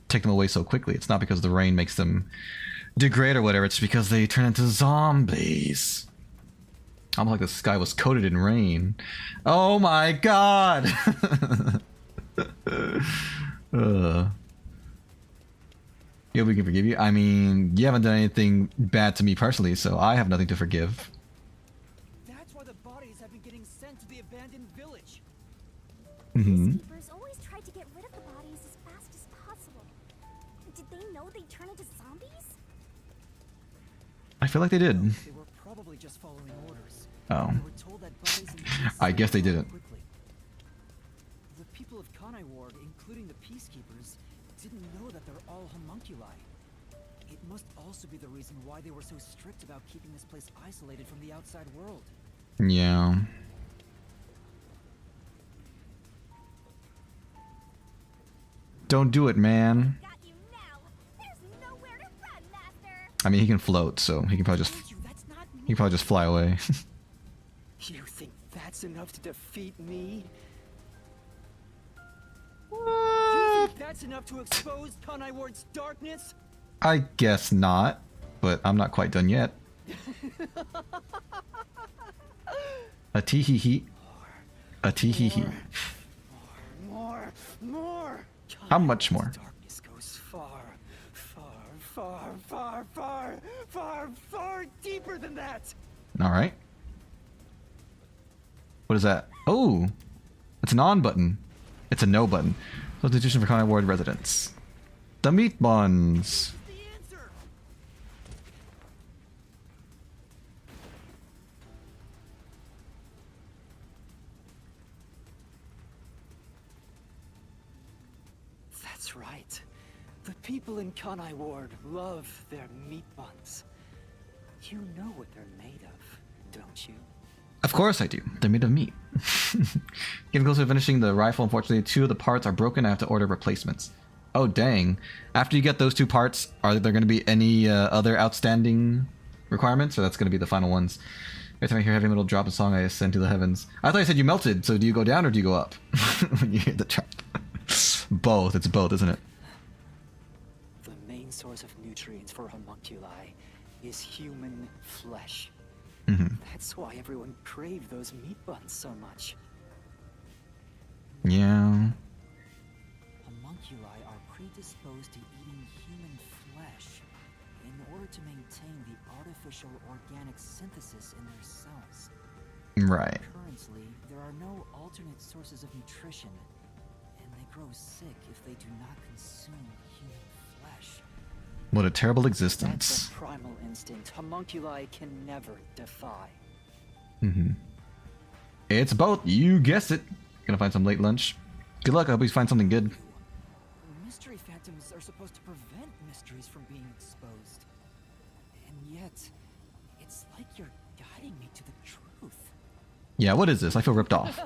take them away so quickly. It's not because the rain makes them degrade or whatever, it's because they turn into zombies. Almost like the sky was coated in rain. Oh my god! Yeah, we can forgive you. I mean, you haven't done anything bad to me personally, so I have nothing to forgive. That's why the bodies have been getting sent to the abandoned village. Peacekeepers always tried to get rid of the bodies as fast as possible. Did they know they'd turn into zombies? I feel like they did. They were probably just following orders. Oh. They were told that bodies in the I guess they didn't. quickly. The people of Kanai Ward, including the peacekeepers, didn't know that they're all homunculi. It must also be the reason why they were so strict about keeping this place isolated from the outside world. Yeah. Don't do it, man. Got you now. There's nowhere to run, Master. I mean, he can float, so he can probably just Told you, that's not me. he can probably just fly away. You think that's enough to defeat me? You think that's enough to expose Kanai Ward's darkness? I guess not, but I'm not quite done yet. A tee hee hee. A tee hee hee. More! How much more? Darkness goes far deeper than that! Alright. What is that? Oh! It's an on button. It's a no button. Substitution for Conai Ward residents. The meat buns. The answer! That's right. The people in Kanai Ward love their meat buns. You know what they're made of, don't you? Of course I do. They're made of meat. Getting close to finishing the rifle. Unfortunately, 2 of the parts are broken. I have to order replacements. Oh, dang. After you get those 2 parts, are there going to be any other outstanding requirements? Or that's going to be the final ones? Every time I hear heavy metal drop a song, I ascend to the heavens. I thought you said you melted, so do you go down or do you go up? When you hear the drop. Both. It's both, isn't it? The main source of nutrients for homunculi is human flesh. That's why everyone craved those meat buns so much. Yeah. Homunculi are predisposed to eating human flesh in order to maintain the artificial organic synthesis in their cells. Right. Currently, there are no alternate sources of nutrition, and they grow sick if they do not consume human flesh. What a terrible That's existence. a primal instinct homunculi can never defy. It's both. You guessed it. Gonna find some late lunch. Good luck. I hope you find something good. Mystery phantoms are supposed to prevent mysteries from being exposed. And yet, it's like you're guiding me to the truth. Yeah, what is this? I feel ripped off.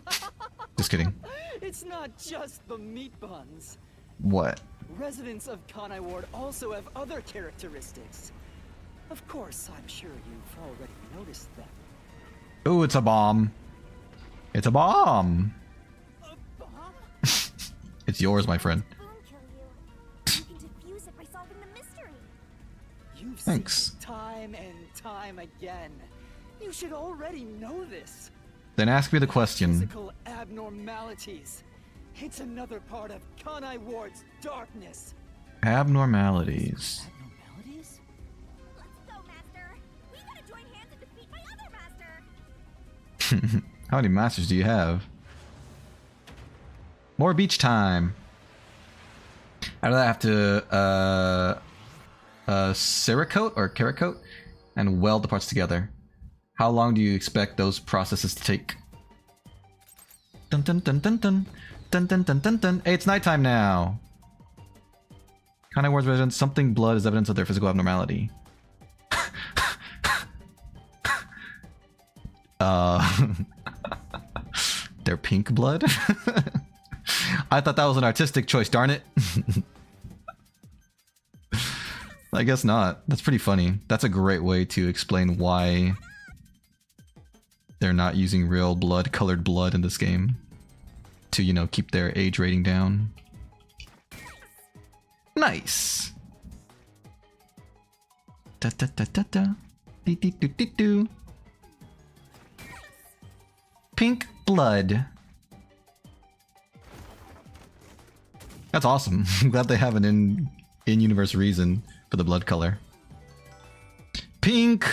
Just kidding. It's not just the meat buns. What? Residents of Kanai Ward also have other characteristics. Of course, I'm sure you've already noticed them. Ooh, it's a bomb. It's a bomb. A bomb? It's yours, my friend. Boom kill you. You can defuse it by solving the mystery. You've Thanks. seen it time and time again. You should already know this. Then ask me the question. Physical abnormalities. It's another part of Kanai Ward's darkness. Abnormalities. Abnormalities? Let's go, Master. We gotta join hands and defeat my other master. How many masters do you have? More beach time. How do I have to Cerakote or Cerakote and weld the parts together? How long do you expect those processes to take? Dun dun dun dun dun dun dun dun dun dun. Hey, it's nighttime now. Kanai Ward's residents, something blood is evidence of their physical abnormality. Their pink blood? I thought that was an artistic choice, darn it. I guess not. That's pretty funny. That's a great way to explain why they're not using real blood, colored blood in this game. To, you know, keep their age rating down. Nice! Da da da da da. Dee dee doo dee doo. Pink blood. That's awesome. I'm glad they have an in-universe reason for the blood color. Pink!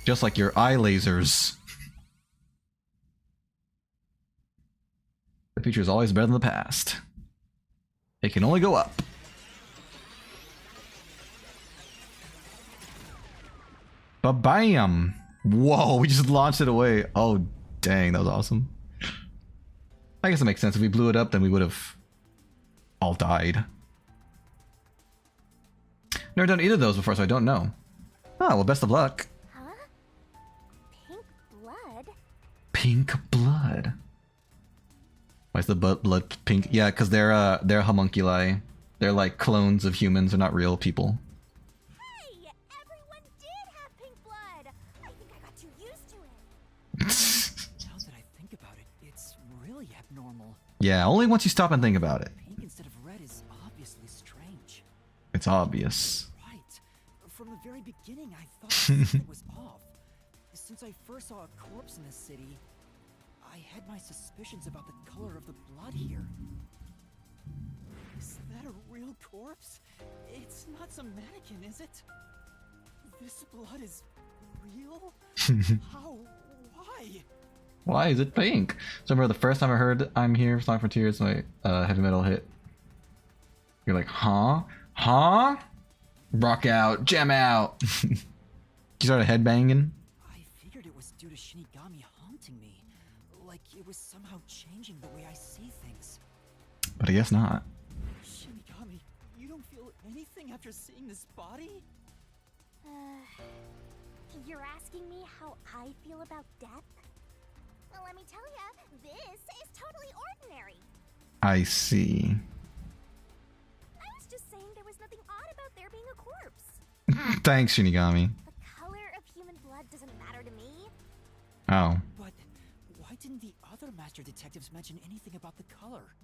Just like your eye lasers. The future is always better than the past. It can only go up. Ba-bam! Whoa, we just launched it away. Oh, dang, that was awesome. I guess it makes sense. If we blew it up, then we would have all died. Never done either of those before, so I don't know. Oh, well, best of luck. Huh? Pink blood? Pink blood. Why is the blood pink? Yeah, because they're homunculi. They're like clones of humans. They're not real people. Hey! Everyone did have pink blood! I think I got too used to it. Now that I think about it, it's really abnormal. Yeah, only once you stop and think about it. Pink instead of red is obviously strange. It's obvious. Right. From the very beginning, I thought something was off. Since I first saw a corpse in the city, I had my suspicions about the color of the blood here. Is that a real corpse? It's not some mannequin, is it? This blood is real? How? Why? Why is it pink? So remember the first time I heard "I'm Here" Song for Tears, my heavy metal hit. You're like, huh? Huh? Rock out, jam out. You started headbanging. I figured it was due to Shinigami haunting me. Like it was somehow changing the way I see things. But I guess not. Shinigami, you don't feel anything after seeing this body? You're asking me how I feel about death? Well, let me tell ya, this is totally ordinary. I see. I was just saying there was nothing odd about there being a corpse. Thanks, Shinigami. The color of human blood doesn't matter to me. Oh. But why didn't the other master detectives mention anything about the color?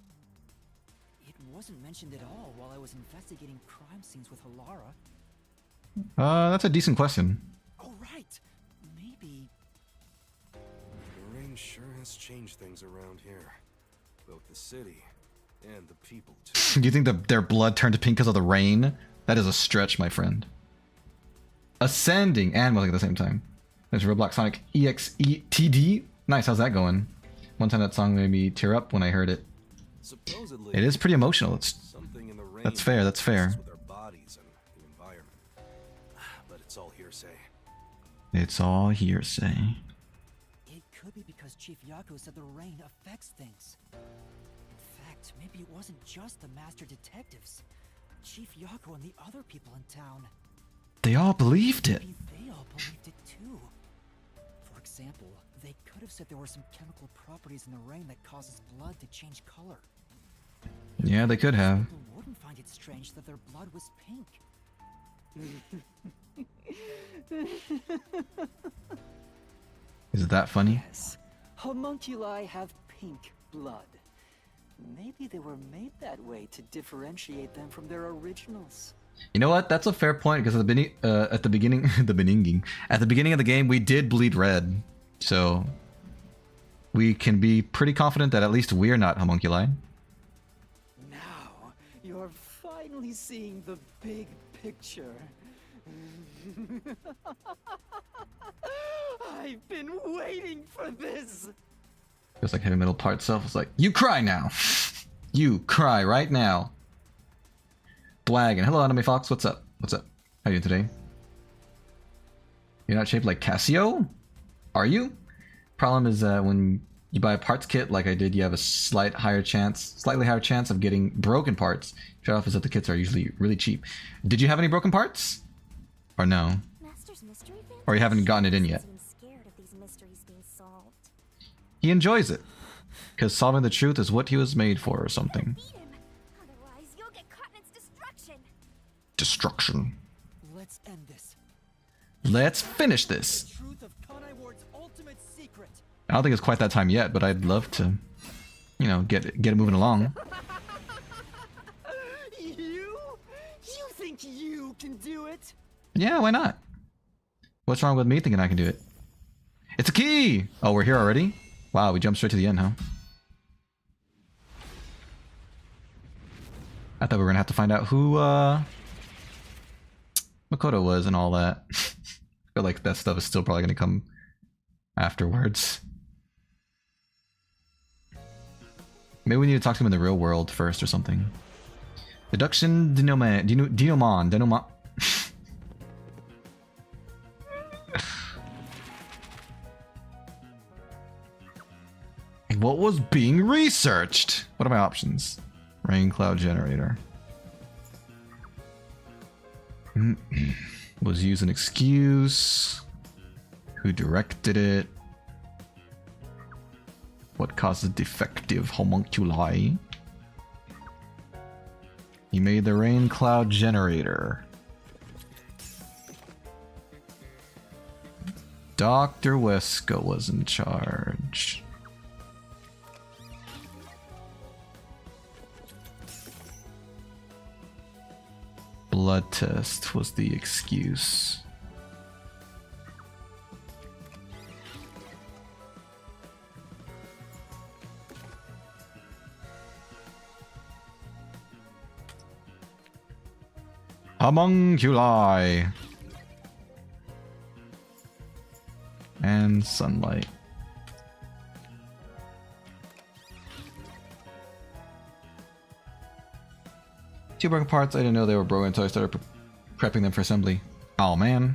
It wasn't mentioned at all while I was investigating crime scenes with Halara. That's a decent question. Oh, right. Maybe... The rain sure has changed things around here. Both the city and the people, too. Do you think their blood turned pink because of the rain? That is a stretch, my friend. Ascending and moving at the same time. There's Roblox Sonic EXETD. Nice, how's that going? One time that song made me tear up when I heard it. Supposedly, It is pretty emotional. It's something in the rain That's fair, that's fair. messes with our bodies and the environment. But it's all hearsay. It's all hearsay. because Chief Yako said the rain affects things. In fact, maybe it wasn't just the master detectives. Chief Yako and the other people in town. They all believed it. Maybe they all believed it too. For example, they could have said there were some chemical properties in the rain that causes blood to change color. Yeah, they could have. People wouldn't find it strange that their blood was pink. Is it that funny? Yes, homunculi have pink blood. Maybe they were made that way to differentiate them from their originals. You know what? That's a fair point because at the beginning of the game, we did bleed red, so we can be pretty confident that at least we're not homunculi. Now, you're finally seeing the big picture. I've been waiting for this. Feels like heavy metal part itself was like, you cry now. You cry right now. Blag and hello, Anime Fox. What's up? What's up? How are you today? You're not shaped like Casio? Are you? Problem is when you buy a parts kit like I did, you have a slightly higher chance of getting broken parts. Trade-off is that the kits are usually really cheap. Did you have any broken parts? Or no? Master's mystery fan? Or you haven't gotten it in yet? Seems scared of these mysteries being solved. He enjoys it. Because solving the truth is what he was made for or something. Beat him. Otherwise, you'll get caught in its destruction. Destruction. Let's end this. Let's finish this. The truth of Kanai Ward's ultimate secret. I don't think it's quite that time yet, but I'd love to, you know, get it moving along. You think you can do it? Yeah, why not? What's wrong with me thinking I can do it? It's a key! Oh, we're here already? Wow, we jumped straight to the end, huh? I thought we were gonna have to find out who, Makoto was and all that. I feel like that stuff is still probably gonna come afterwards. Maybe we need to talk to him in the real world first or something. Deduction denouement. What was being researched? What are my options? Rain cloud generator. Was used an excuse. Who directed it? What causes defective homunculi? He made the rain cloud generator. Dr. Weska was in charge. Blood test was the excuse. Homunculi and sunlight. Two broken parts. I didn't know they were broken until I started prepping them for assembly. Oh man,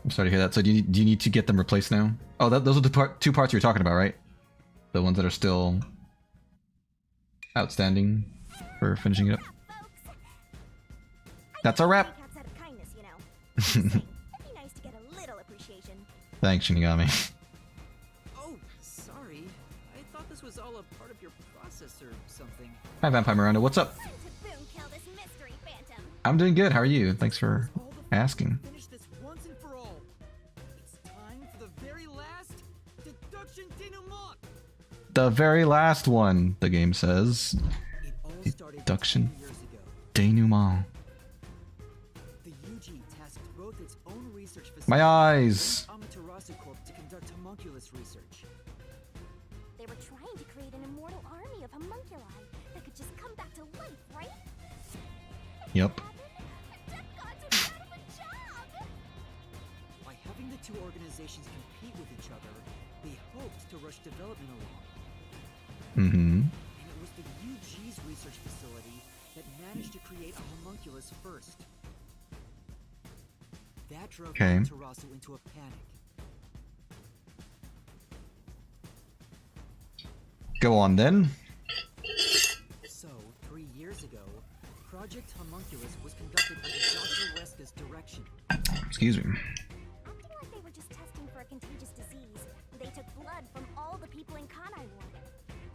I'm sorry to hear that. So do you need to get them replaced now? Oh, those are the two parts you were talking about, right? The ones that are still outstanding for finishing it up. That's a wrap. Outside of kindness, you know. Just saying, it'd be nice to get a little appreciation. Thanks, Shinigami. Oh, sorry. I thought this was all a part of your process or something. Hi, Vampire Miranda. What's up? Time to boom kill this mystery phantom. I'm doing good. How are you? Thanks for asking. Finish this once and for all. It's time for the very last deduction denouement. The very last one, the game says. It all started Deduction 10 years ago. Denouement. The UG tasked both its own research facility My eyes. and Amaterasu Corp to conduct homunculus research. They were trying to create an immortal army of homunculi that could just come back to life, right? Yep. The death gods would be out of a job! By having the two organizations compete with each other, they hoped to rush development along. Mm-hmm. And it was the UG's research facility that managed to create a homunculus first. That drove Okay. Amaterasu into a panic. Go on then. So, 3 years ago, Project Homunculus was conducted under Dr. Weska's direction. Excuse me. Acting like they were just testing for a contagious disease, they took blood from all the people in Kanai Ward.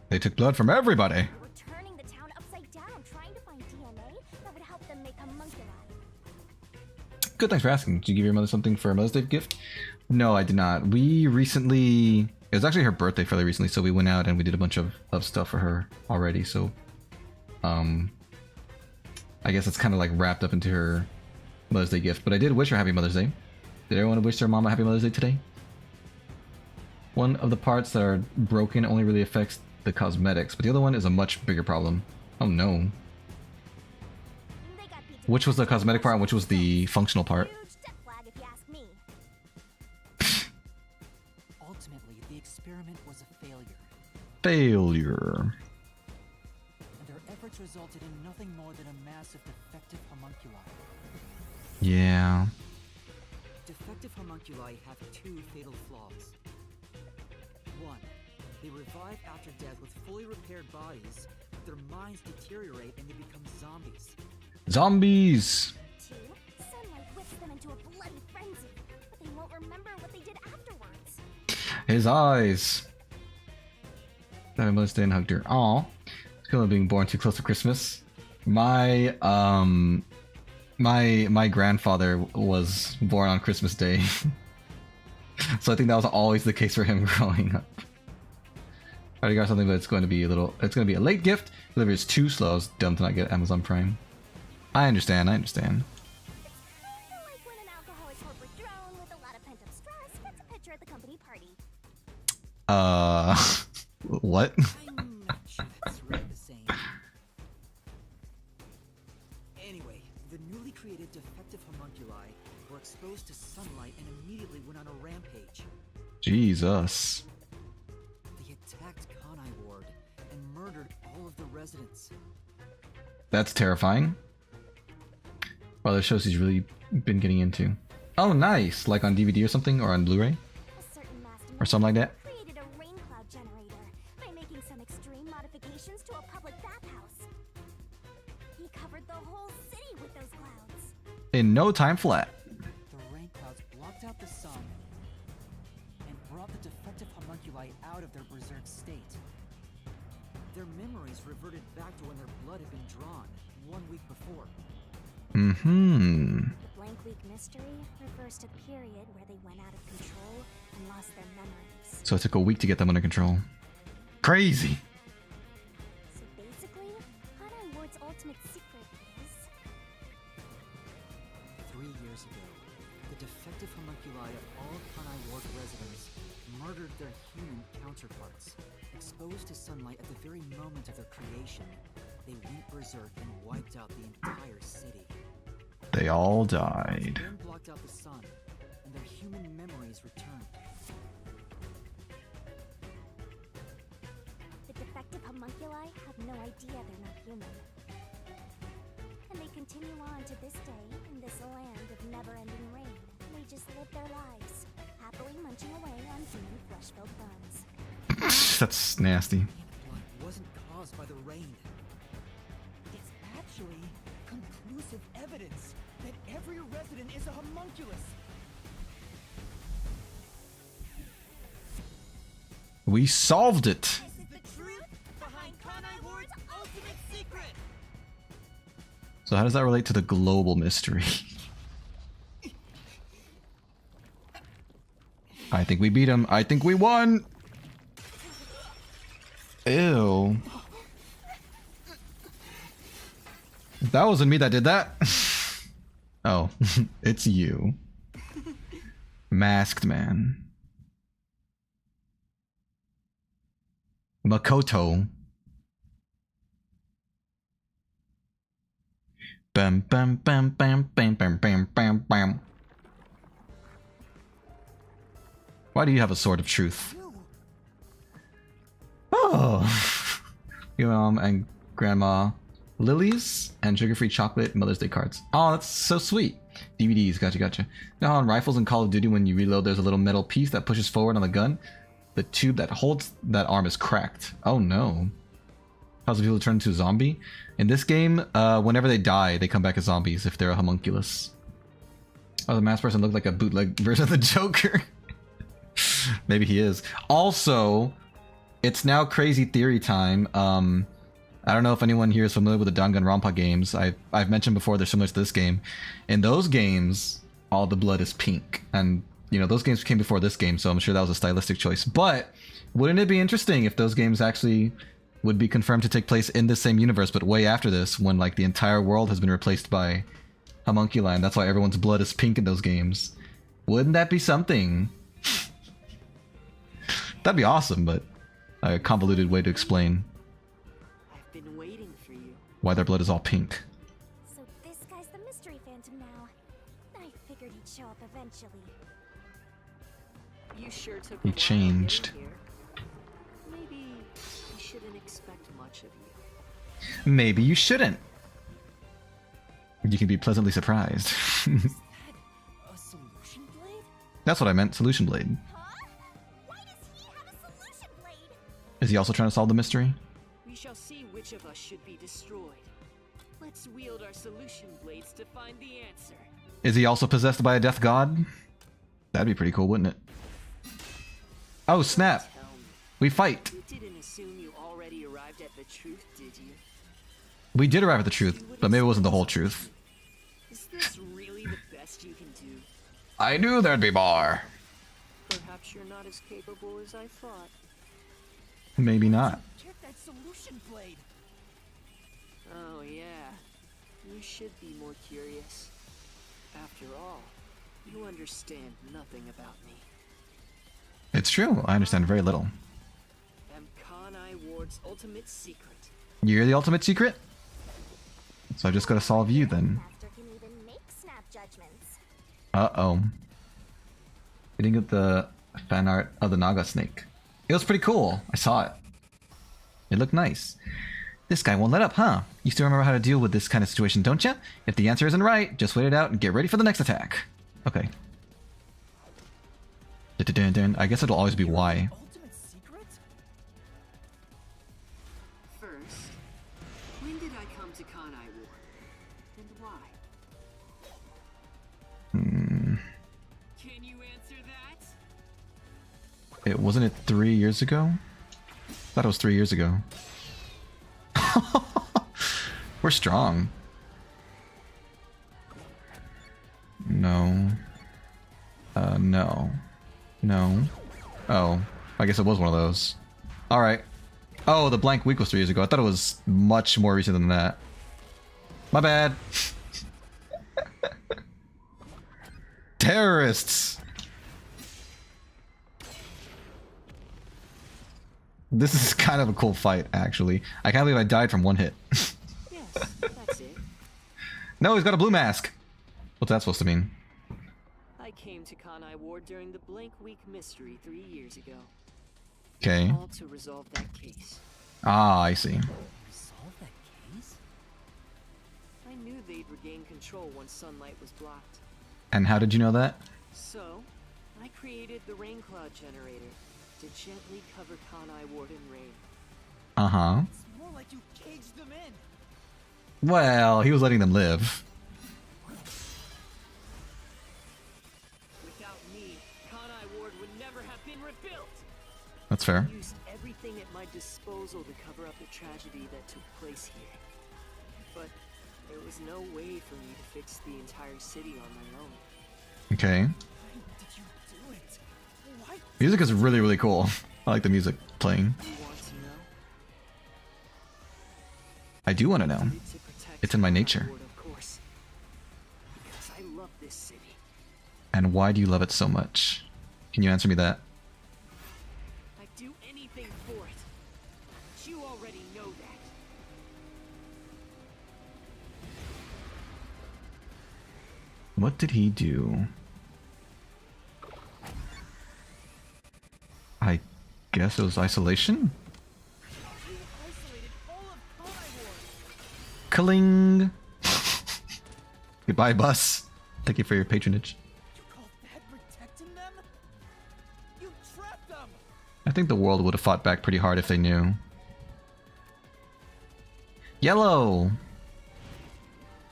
They took blood from everybody. They were turning the town upside down, trying to find DNA that would help them make homunculi. Good, thanks for asking. Did you give your mother something for a Mother's Day gift? No, I did not. We recently... It was actually her birthday fairly recently, so we went out and we did a bunch of stuff for her already, so... I guess it's kind of like wrapped up into her Mother's Day gift. But I did wish her Happy Mother's Day. Did everyone wish their mom a Happy Mother's Day today? One of the parts that are broken only really affects the cosmetics, but the other one is a much bigger problem. Oh no. They got beat to Which was the cosmetic part and which was the functional part? huge death flag, if you ask me. Ultimately, the experiment was a failure, Failure. and their efforts resulted in nothing more than a mass of defective homunculi. Yeah. Defective homunculi have 2 fatal flaws. 1. They revive after death with fully repaired bodies, but their minds deteriorate and they become zombies. Zombies! 2. Sunlight whips them into a bloody frenzy, but they won't remember what they did afterwards. His eyes. Happy Mother's Day and hugged her. Aw. Still being born too close to Christmas. My grandfather was born on Christmas Day. So I think that was always the case for him growing up. I already got something, but it's going to be a late gift. Delivery is too slow. It's dumb to not get Amazon Prime. I understand. It's kinda like when an alcoholic corporate drone with a lot of pent-up stress gets a picture at the company party. What? I'm not sure that's really the same. Anyway, the newly created defective homunculi were exposed to sunlight and immediately went on a rampage. Jesus. They attacked Kanai Ward and murdered all of the residents. That's terrifying. Well, that shows he's really been getting into. Oh, nice! Like on DVD or something, or on Blu-ray? A certain mastermind Or something like that? created a rain cloud generator by making some extreme modifications to a public bathhouse. He covered the whole city with those clouds. In no time flat. The rain clouds blocked out the sun and brought the defective homunculi out of their berserk state. Their memories reverted back to when their blood had been drawn 1 week before. Mm-hmm. The blank week mystery refers to the period where they went out of control and lost their memories. So it took a week to get them under control. Crazy! So basically, Kanai Ward's ultimate secret is... 3 years ago, the defective homunculi of all Kanai Ward residents murdered their human counterparts. Exposed to sunlight at the very moment of their creation, they went berserk and wiped out the entire city. They all died. The wind blocked out the sun, and their human memories returned. The defective homunculi have no idea they're not human. And they continue on to this day in this land of never-ending rain. They just live their lives, happily munching away on human flesh-filled bones. That's nasty. Blood wasn't caused by the rain. It's actually conclusive evidence that every resident is a homunculus. We solved it! This is the truth behind Kanai Ward's ultimate secret. So how does that relate to the global mystery? I think we beat him. I think we won! Ew. That wasn't me that did that. Oh, it's you. Masked man. Makoto. Bam bam bam bam bam bam bam bam bam. Why do you have a sword of truth? Oh, your mom and grandma lilies and sugar-free chocolate Mother's Day cards. Oh, that's so sweet. DVDs, gotcha. You know how on rifles in Call of Duty when you reload there's a little metal piece that pushes forward on the gun? The tube that holds that arm is cracked. Oh no. Causes people to turn into a zombie. In this game, whenever they die, they come back as zombies if they're a homunculus. Oh, the masked person looked like a bootleg version of the Joker. Maybe he is. Also, it's now crazy theory time. I don't know if anyone here is familiar with the Danganronpa games. I've mentioned before they're similar to this game. In those games, all the blood is pink. And, you know, those games came before this game, so I'm sure that was a stylistic choice. But wouldn't it be interesting if those games actually would be confirmed to take place in the same universe, but way after this, when, like, the entire world has been replaced by homunculi, and that's why everyone's blood is pink in those games. Wouldn't that be something? That'd be awesome, but a convoluted way to explain I've been waiting for you. why their blood is all pink. So this guy's the mystery phantom now. I figured he'd show up eventually. You sure took He a while changed. getting here. Maybe I shouldn't expect much of you. Maybe you shouldn't. You can be pleasantly surprised. A solution blade? That's what I meant, solution blade. Huh? Why does he have a solution blade? Is he also trying to solve the mystery? We shall see which of us should be destroyed. Let's wield our solution blades to find the answer. Is he also possessed by a death god? That'd be pretty cool, wouldn't it? Oh, snap. Tell me, We fight. you didn't assume you already arrived at the truth, did you? We did arrive at the truth, but maybe it wasn't the whole truth. Is this really the best you can do? I knew there'd be more. Perhaps you're not as capable as I thought. Maybe not. Get that solution blade! Oh yeah, you should be more curious. After all, you understand nothing about me. It's true, I understand very little. Am Kanai Ward's ultimate secret. You're the ultimate secret? So I just gotta solve you then. Master can even make snap judgments. Uh-oh. We didn't get the fan art of the Naga snake. It was pretty cool. I saw it. It looked nice. This guy won't let up, huh? You still remember how to deal with this kind of situation, don't you? If the answer isn't right, just wait it out and get ready for the next attack. Okay. I guess it'll always be Y. Ultimate secret? First, when did I come to Kanai Ward? And why? Can you answer that? It wasn't it 3 years ago? Thought it was 3 years ago. We're strong. No. No. No. Oh. I guess it was one of those. Alright. Oh, the blank week was 3 years ago. I thought it was much more recent than that. My bad. Terrorists! This is kind of a cool fight, actually. I can't believe I died from one hit. Yes, that's it. No, he's got a blue mask! What's that supposed to mean? I came to Kanai Ward during the Blank Week mystery 3 years ago. Okay. All to resolve that case. Ah, I see. Resolve that case? I knew they'd regain control once sunlight was blocked. And how did you know that? So, I created the rain cloud generator to gently cover Kanai Ward in rain. Uh-huh. It's more like you caged them in. Well, he was letting them live. Without me, Kanai Ward would never have been rebuilt. That's fair. I used everything at my disposal to cover up the tragedy that took place here. But there was no way for me to fix the entire city on my own. Okay. Why did you do it? Why? Music is really, really cool. I like the music playing. You want to know? I do want to know. I did it to protect It's in my Kanai nature. Ward, of course. Because I love this city. And why do you love it so much? Can you answer me that? I'd do anything for it. But you already know that. What did he do? I guess it was isolation? You isolated all of Kanai Ward. Kling! Goodbye, bus. Thank you for your patronage. You call that protecting them? You trapped them! I think the world would have fought back pretty hard if they knew. Yellow!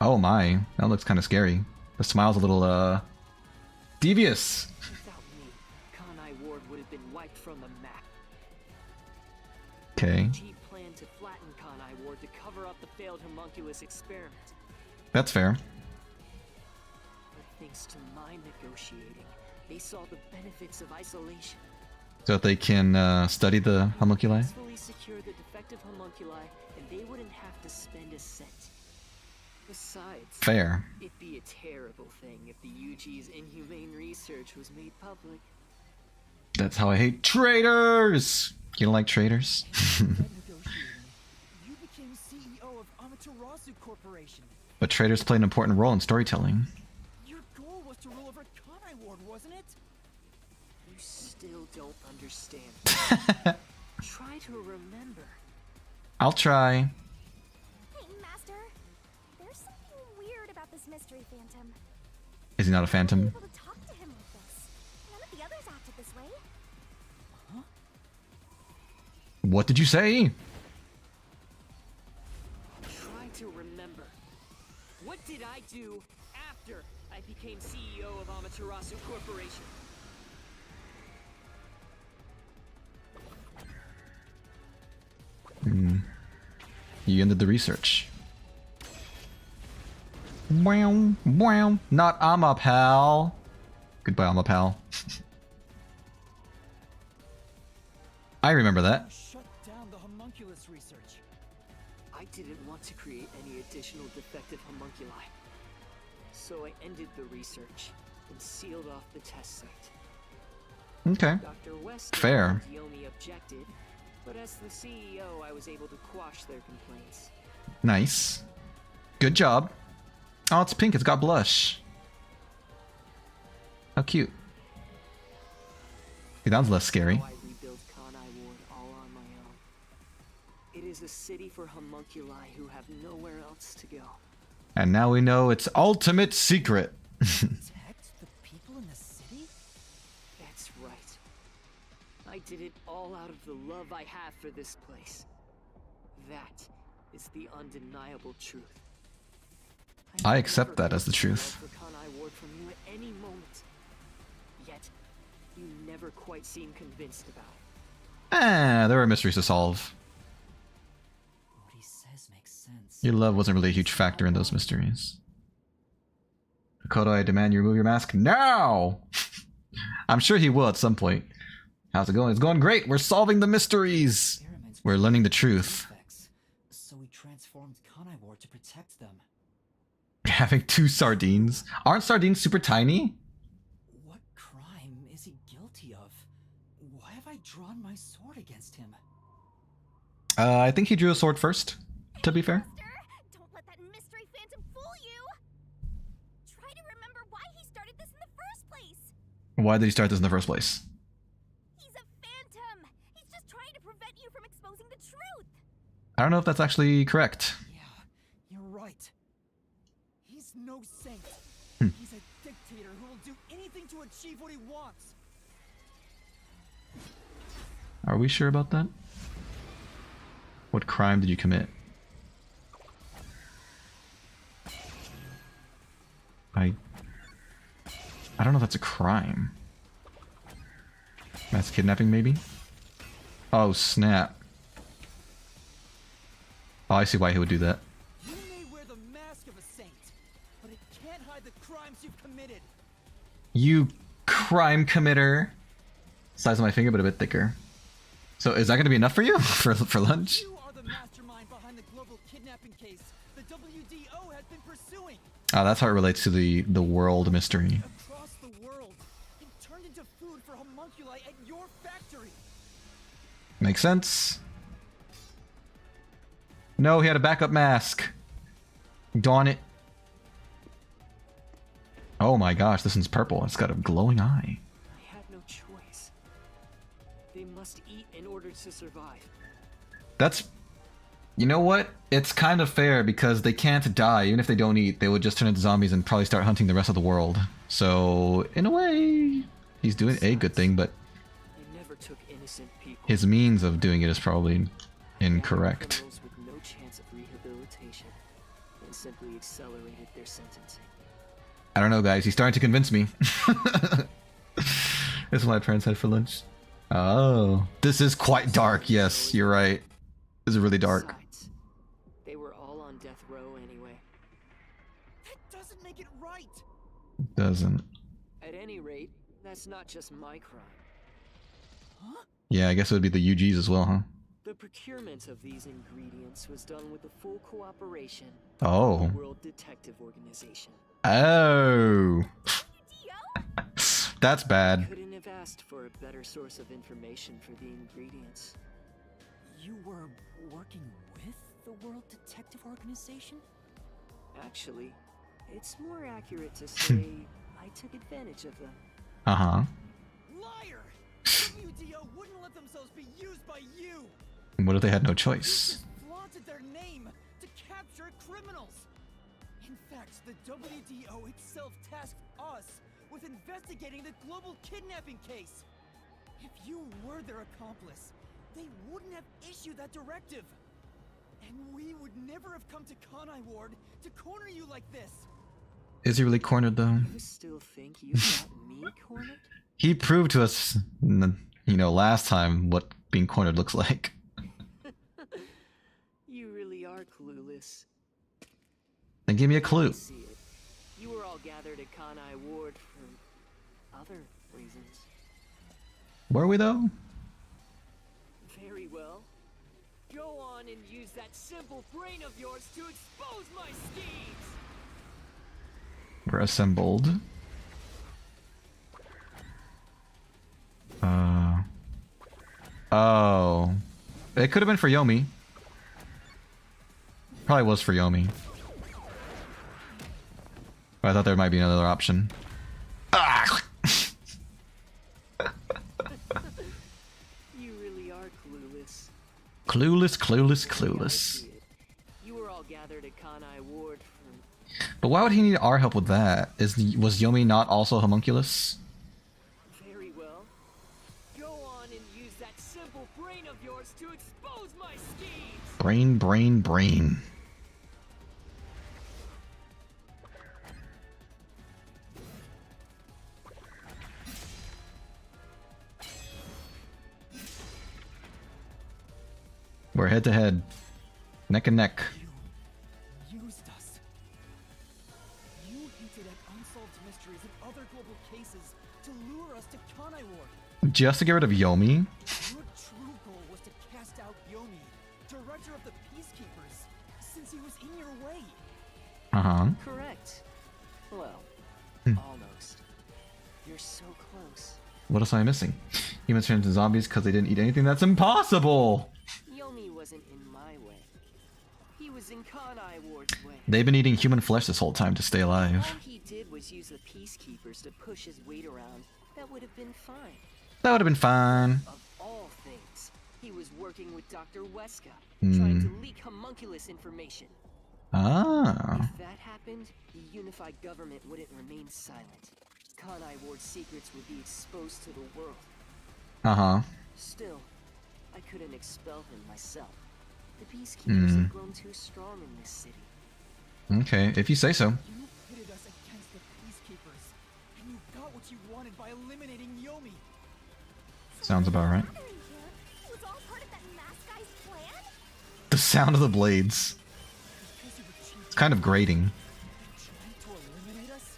Oh my, that looks kind of scary. The smile's a little, devious. Without me, Kanai Ward would have been wiped from the map. Okay, He planned to flatten Kanai Ward to cover up the failed homunculus experiment. that's fair. But thanks to my negotiating, they saw the benefits of isolation. So that they can study the homunculi? Successfully secure the defective homunculi, and they wouldn't have to spend a cent. Besides, Fair. it'd be a terrible thing if the UG's inhumane research was made public. That's how I hate traitors! You don't like traitors? Negotiating, you became CEO of Amaterasu Corporation. But traitors play an important role in storytelling. Your goal was to rule over Kanai Ward, wasn't it? You still don't understand. Try to remember. I'll try. Hey, Master. There's something weird about this mystery phantom. Is he not a I'm phantom? able to talk to him like this. None of the others acted this way. What did you say? Try to remember. What did I do after I became CEO of Amaterasu Corporation? You ended the research. Wow, wow. Not Amma pal. Goodbye, Amma pal. I remember that. Shut down the homunculus research. I didn't want to create any additional defective homunculi. So I ended the research and sealed off the test site. Okay. Dr. West Fair. and Yomi objected, but as the CEO, I was able to quash their complaints. Nice. Good job. Oh, it's pink. It's got blush. How cute. It sounds less scary. Now I rebuilt Kanai Ward all on my own. It is a city for homunculi who have nowhere else to go. And now we know its ultimate secret. Protect the people in the city? That's right. I did it all out of the love I have for this place. That is the undeniable truth. I accept that as the truth. For Kanai Ward from you at any moment. Yet, you never quite seem convinced about it. There are mysteries to solve. What he says makes sense. Your love wasn't really a huge factor in those mysteries. Makoto, I demand you remove your mask now! I'm sure he will at some point. How's it going? It's going great! We're solving the mysteries! We're learning the truth. So we transformed Kanai Ward to protect them. Having 2 sardines? Aren't sardines super tiny? What crime is he guilty of? Why have I drawn my sword against him? I think he drew a sword first, to be fair. Master, don't let that mystery phantom fool you. Try to remember why he started this in the first place. Why did he start this in the first place? He's a phantom. He's just trying to prevent you from exposing the truth. I don't know if that's actually correct. Yeah, you're right. He's no saint. He's a dictator who will do anything to achieve what he wants. Are we sure about that? What crime did you commit? I don't know if that's a crime. Mass kidnapping, maybe? Oh, snap. Oh, I see why he would do that. You may wear the mask of a saint, but it can't hide the crimes you've committed. You crime committer. Size of my finger, but a bit thicker. So is that going to be enough for you? for lunch? You are the mastermind behind the global kidnapping case the WDO had been pursuing. Oh, that's how it relates to the world mystery. Across the world, it turned into food for homunculi at your factory. Makes sense. No, he had a backup mask. Dawn it. Oh my gosh, this one's purple. It's got a glowing eye. I had no choice. They must eat in order to survive. That's... You know what? It's kind of fair because they can't die. Even if they don't eat, they would just turn into zombies and probably start hunting the rest of the world. So, in a way, he's doing a good thing, but... I never took any innocent people. His means of doing it is probably incorrect. Criminals with no chance of rehabilitation and simply accelerated their sentencing. I don't know, guys. He's starting to convince me. This is what my parents had for lunch. Oh, this is quite dark. Yes, you're right. This is really dark. Besides, they were all on death row anyway. That doesn't make it right. Doesn't. At any rate, that's not just my crime. Yeah, I guess it would be the UGs as well, huh? The procurement of these ingredients was done with the full cooperation Oh. of the World Detective Organization. Oh. That's bad. Couldn't have asked for a better source of information for the ingredients. You were working with the World Detective Organization? Actually, it's more accurate to say I took advantage of them. Uh-huh. Liar! WDO wouldn't let themselves be used by you! What if they had no You choice? just flaunted their name to capture criminals! In fact, the WDO itself tasked us with investigating the global kidnapping case! If you were their accomplice, they wouldn't have issued that directive! And we would never have come to Kanai Ward to corner you like this! Is he really cornered, though? You still think you got me cornered? He proved to us, you know, last time what being cornered looks like. You really are clueless. Then give me a clue. I see it. You were all gathered at Kanai Ward for other reasons. Were we, though? Very well. Go on and use that simple brain of yours to expose my schemes! We're assembled. Oh. It could have been for Yomi. Probably was for Yomi. But I thought there might be another option. Ah! You really are clueless. Clueless, clueless, I clueless. see it. You were all gathered at Kanai Ward for But why would he need our help with that? Was Yomi not also homunculus? very well. Go on and use that simple brain of yours to expose my schemes! Brain, brain, brain. We're head to head. Neck and neck. You used us. You hinted at unsolved mysteries and other global cases to lure us to Kanai Ward. Just to get rid of Yomi? Your true goal was to cast out Yomi, director of the Peacekeepers, since he was in your way. Uh-huh. Correct. Well, almost. You're so close. What else am I missing? Humans turned into zombies because they didn't eat anything? That's impossible! Yomi wasn't in my way. He was in Kanai Ward's way. They've been eating human flesh this whole time to stay alive. All he did was use the Peacekeepers to push his weight around. That would have been fine. That would have been fine. Of all things, he was working with Dr. Weska, Hmm. trying to leak homunculus information. Ah. If that happened, the unified government wouldn't remain silent. Kanai Ward's secrets would be exposed to the world. Uh-huh. Still, I couldn't expel him myself. The Peacekeepers have grown too strong in this city. Okay, if you say so. You pitted us against the Peacekeepers, and you got what you wanted by eliminating Yomi. Sounds about right. Gathering here, it was all part of that mask guy's plan? The sound of the blades. Because you were cheating, It's kind of grating. trying to eliminate us?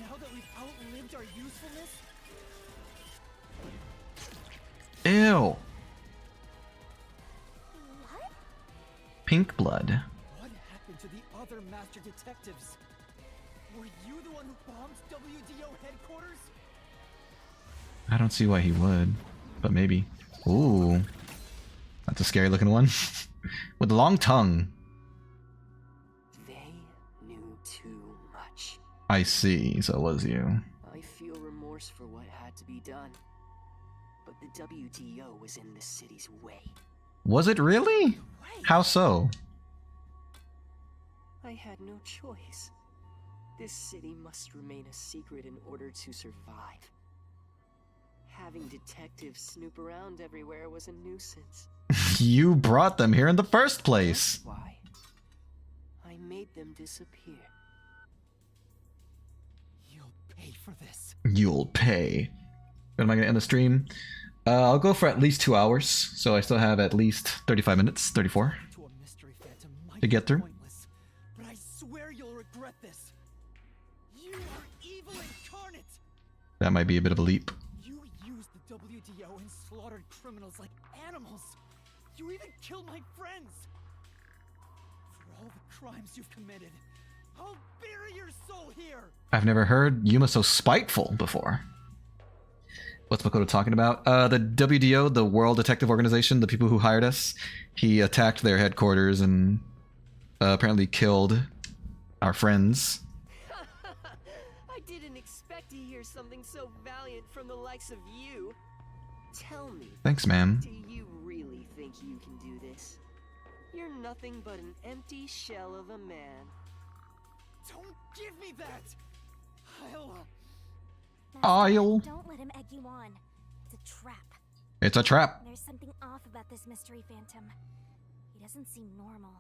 Now that we've outlived our usefulness? Ew. What? Pink blood. What happened to the other master detectives? Were you the one who bombed WDO headquarters? I don't see why he would. But maybe. Ooh. That's a scary looking one. With a long tongue. They knew too much. I see, so it was you. I feel remorse for what had to be done. But the WDO was in the city's way. Was it really? How so? I had no choice. This city must remain a secret in order to survive. Having detectives snoop around everywhere was a nuisance. You brought them here in the first place. That's why I made them disappear. You'll pay for this. You'll pay. When am I gonna end the stream? I'll go for at least 2 hours, so I still have at least 35 minutes, 34, To a mystery phantom might to get be through. pointless, but I swear you'll regret this. You are evil incarnate. That might be a bit of a leap. You used the WDO and slaughtered criminals like animals. You even killed my friends. For all the crimes you've committed, I'll bury your soul here. I've never heard Yuma so spiteful before. What's Makoto talking about? The WDO, the World Detective Organization, the people who hired us, he attacked their headquarters and apparently killed our friends. I didn't expect to hear something so valiant from the likes of you. Tell me, Thanks, man. do you really think you can do this? You're nothing but an empty shell of a man. Don't give me that. I'll I'll... Don't let him egg you on. It's a trap. It's a trap. There's something off about this mystery phantom. He doesn't seem normal.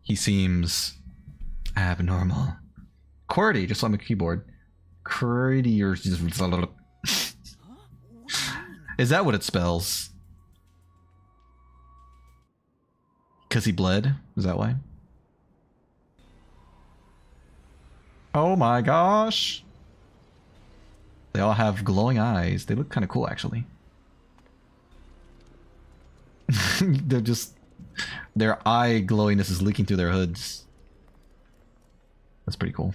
He seems abnormal. QWERTY, just on the keyboard. QWERTY or just... Is that what it spells? Because he bled? Is that why? Oh my gosh! They all have glowing eyes. They look kind of cool, actually. They're just... Their eye glowiness is leaking through their hoods. That's pretty cool.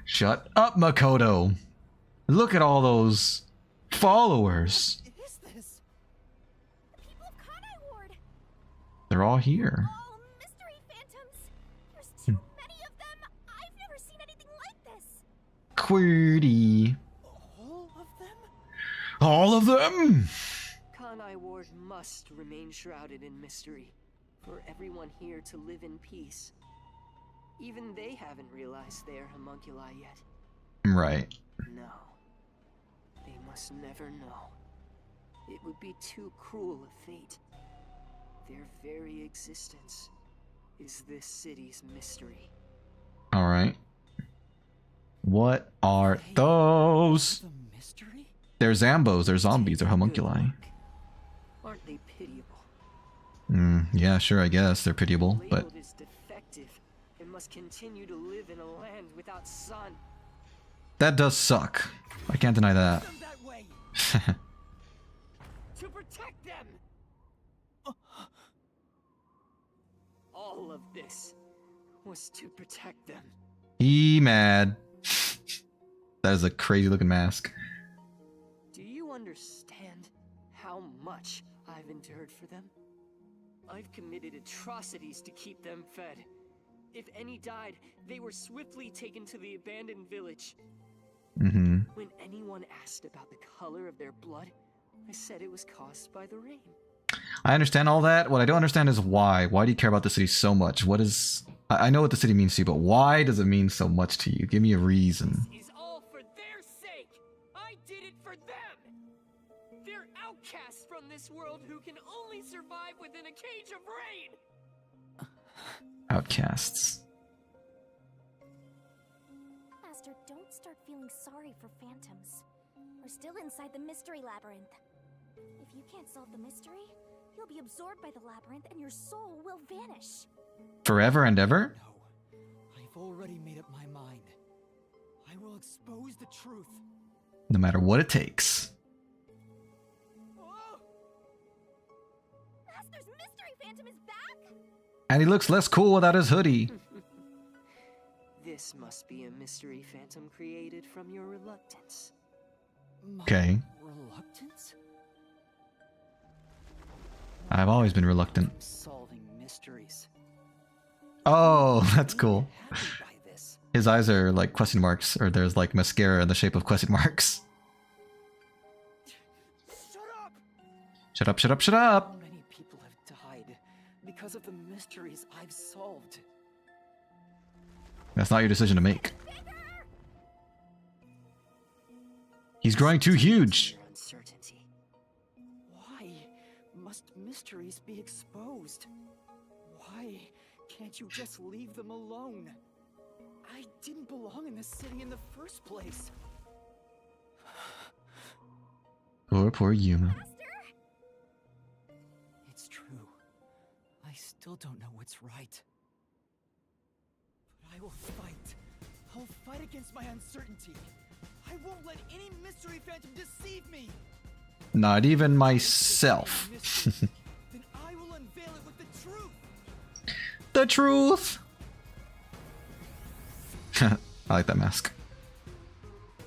Shut up, Makoto! Look at all those followers. What is this? The people of Kanai Ward! They're all here. All mystery phantoms! There's too many of them! I've never seen anything like this! QWERTY. All of them? All of them? Kanai Ward must remain shrouded in mystery for everyone here to live in peace. Even they haven't realized they're homunculi yet. Right. No. They must never know. It would be too cruel a fate. Their very existence is this city's mystery. Alright. What are those? The mystery? They're Zambos, they're zombies, they're Good homunculi. luck. Aren't they pitiable? Yeah, sure, I guess they're pitiable, but Labeled as defective and must continue to live in a land without sun. that does suck. I can't deny that. Them that way. To protect them! All of this was to protect them. He mad. That is a crazy looking mask. Do you understand how much I've endured for them? I've committed atrocities to keep them fed. If any died, they were swiftly taken to the abandoned village. When anyone asked about the color of their blood, I said it was caused by the rain. I understand all that. What I don't understand is why. Why do you care about the city so much? What is... I know what the city means to you, but why does it mean so much to you? Give me a reason. This is all for their sake. I did it for them. They're outcasts from this world who can only survive within a cage of rain. Outcasts. Master, don't start feeling sorry for phantoms. We're still inside the mystery labyrinth. If you can't solve the mystery, you'll be absorbed by the labyrinth and your soul will vanish. Forever and ever? No. I've already made up my mind. I will expose the truth. No matter what it takes. Oh! Master's mystery phantom is back? And he looks less cool without his hoodie. This must be a mystery phantom created from your reluctance. My Okay. reluctance? I've always been reluctant. I'm solving mysteries. Oh, that's cool. I'm happy by this. His eyes are like question marks, or there's like mascara in the shape of question marks. Shut up! Shut up, shut up, shut up! Many people have died because of the mysteries I've solved. That's not your decision to make. He's He's growing too huge. Your uncertainty. Why must mysteries be exposed? Why can't you just leave them alone? I didn't belong in this city in the first place. Poor Yuma. It's true. I still don't know what's right. But I will fight. I'll fight against my uncertainty. I won't let any mystery phantom deceive me. Not even myself. Then I will unveil it with the truth. The truth. I like that mask.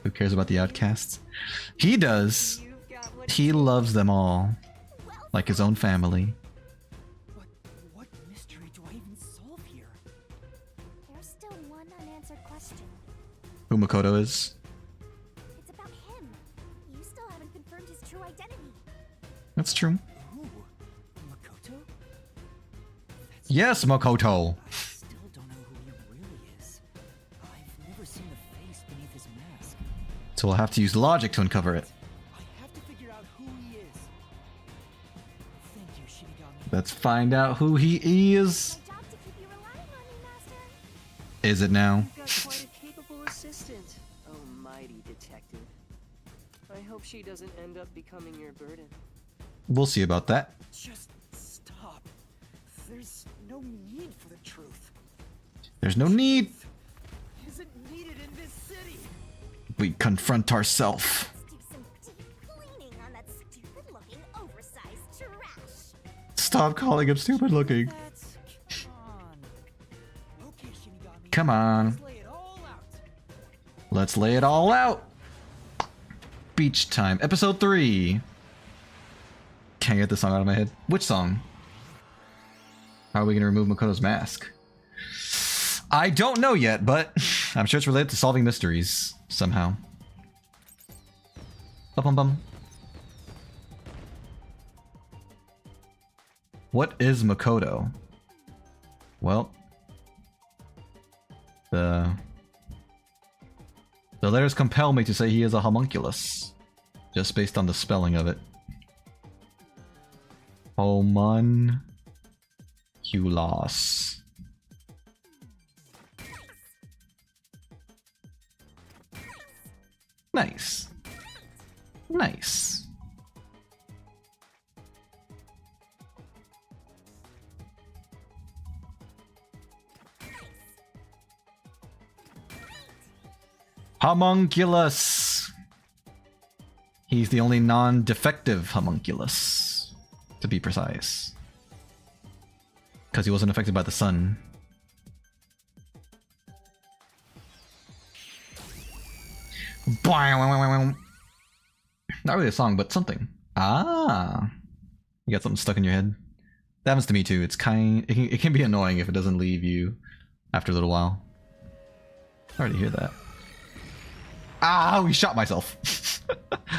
Who cares about the outcasts? He does. You've got what He loves them all, like his own family. What mystery do I even solve here? There's still one unanswered question. Who Makoto is? It's about him. You still haven't confirmed his true identity. That's true. Who? Makoto? Yes, Makoto. I still don't know who he really is. I've never seen the face beneath his mask. So we'll have to use logic to uncover it. I have to figure out who he is. Thank you, Shinigami. Let's find out who he is. My job to keep you relying on me, Master. Is it now? You've got quite a capable assistant, oh mighty detective. I hope she doesn't end up becoming your burden. We'll see about that. Just stop. There's no need for the truth. There's no need. Isn't needed in this city. We confront ourselves. Let's do some deep cleaning on that stupid-looking, oversized trash. Stop calling him stupid looking. That's come on. Okay, Shinigami. Come on. Let's lay it all out. Let's lay it all out. Beach time. Episode 3. Can't get the song out of my head. Which song? How are we going to remove Makoto's mask? I don't know yet, but I'm sure it's related to solving mysteries somehow. Bum. What is Makoto? Well, the letters compel me to say he is a homunculus, just based on the spelling of it. Homunculus. Nice. Nice. Homunculus. He's the only non-defective homunculus, to be precise. Because he wasn't affected by the sun. Not really a song, but something. Ah, you got something stuck in your head. That happens to me too. It can be annoying if it doesn't leave you after a little while. I already hear that. Ah, we shot myself.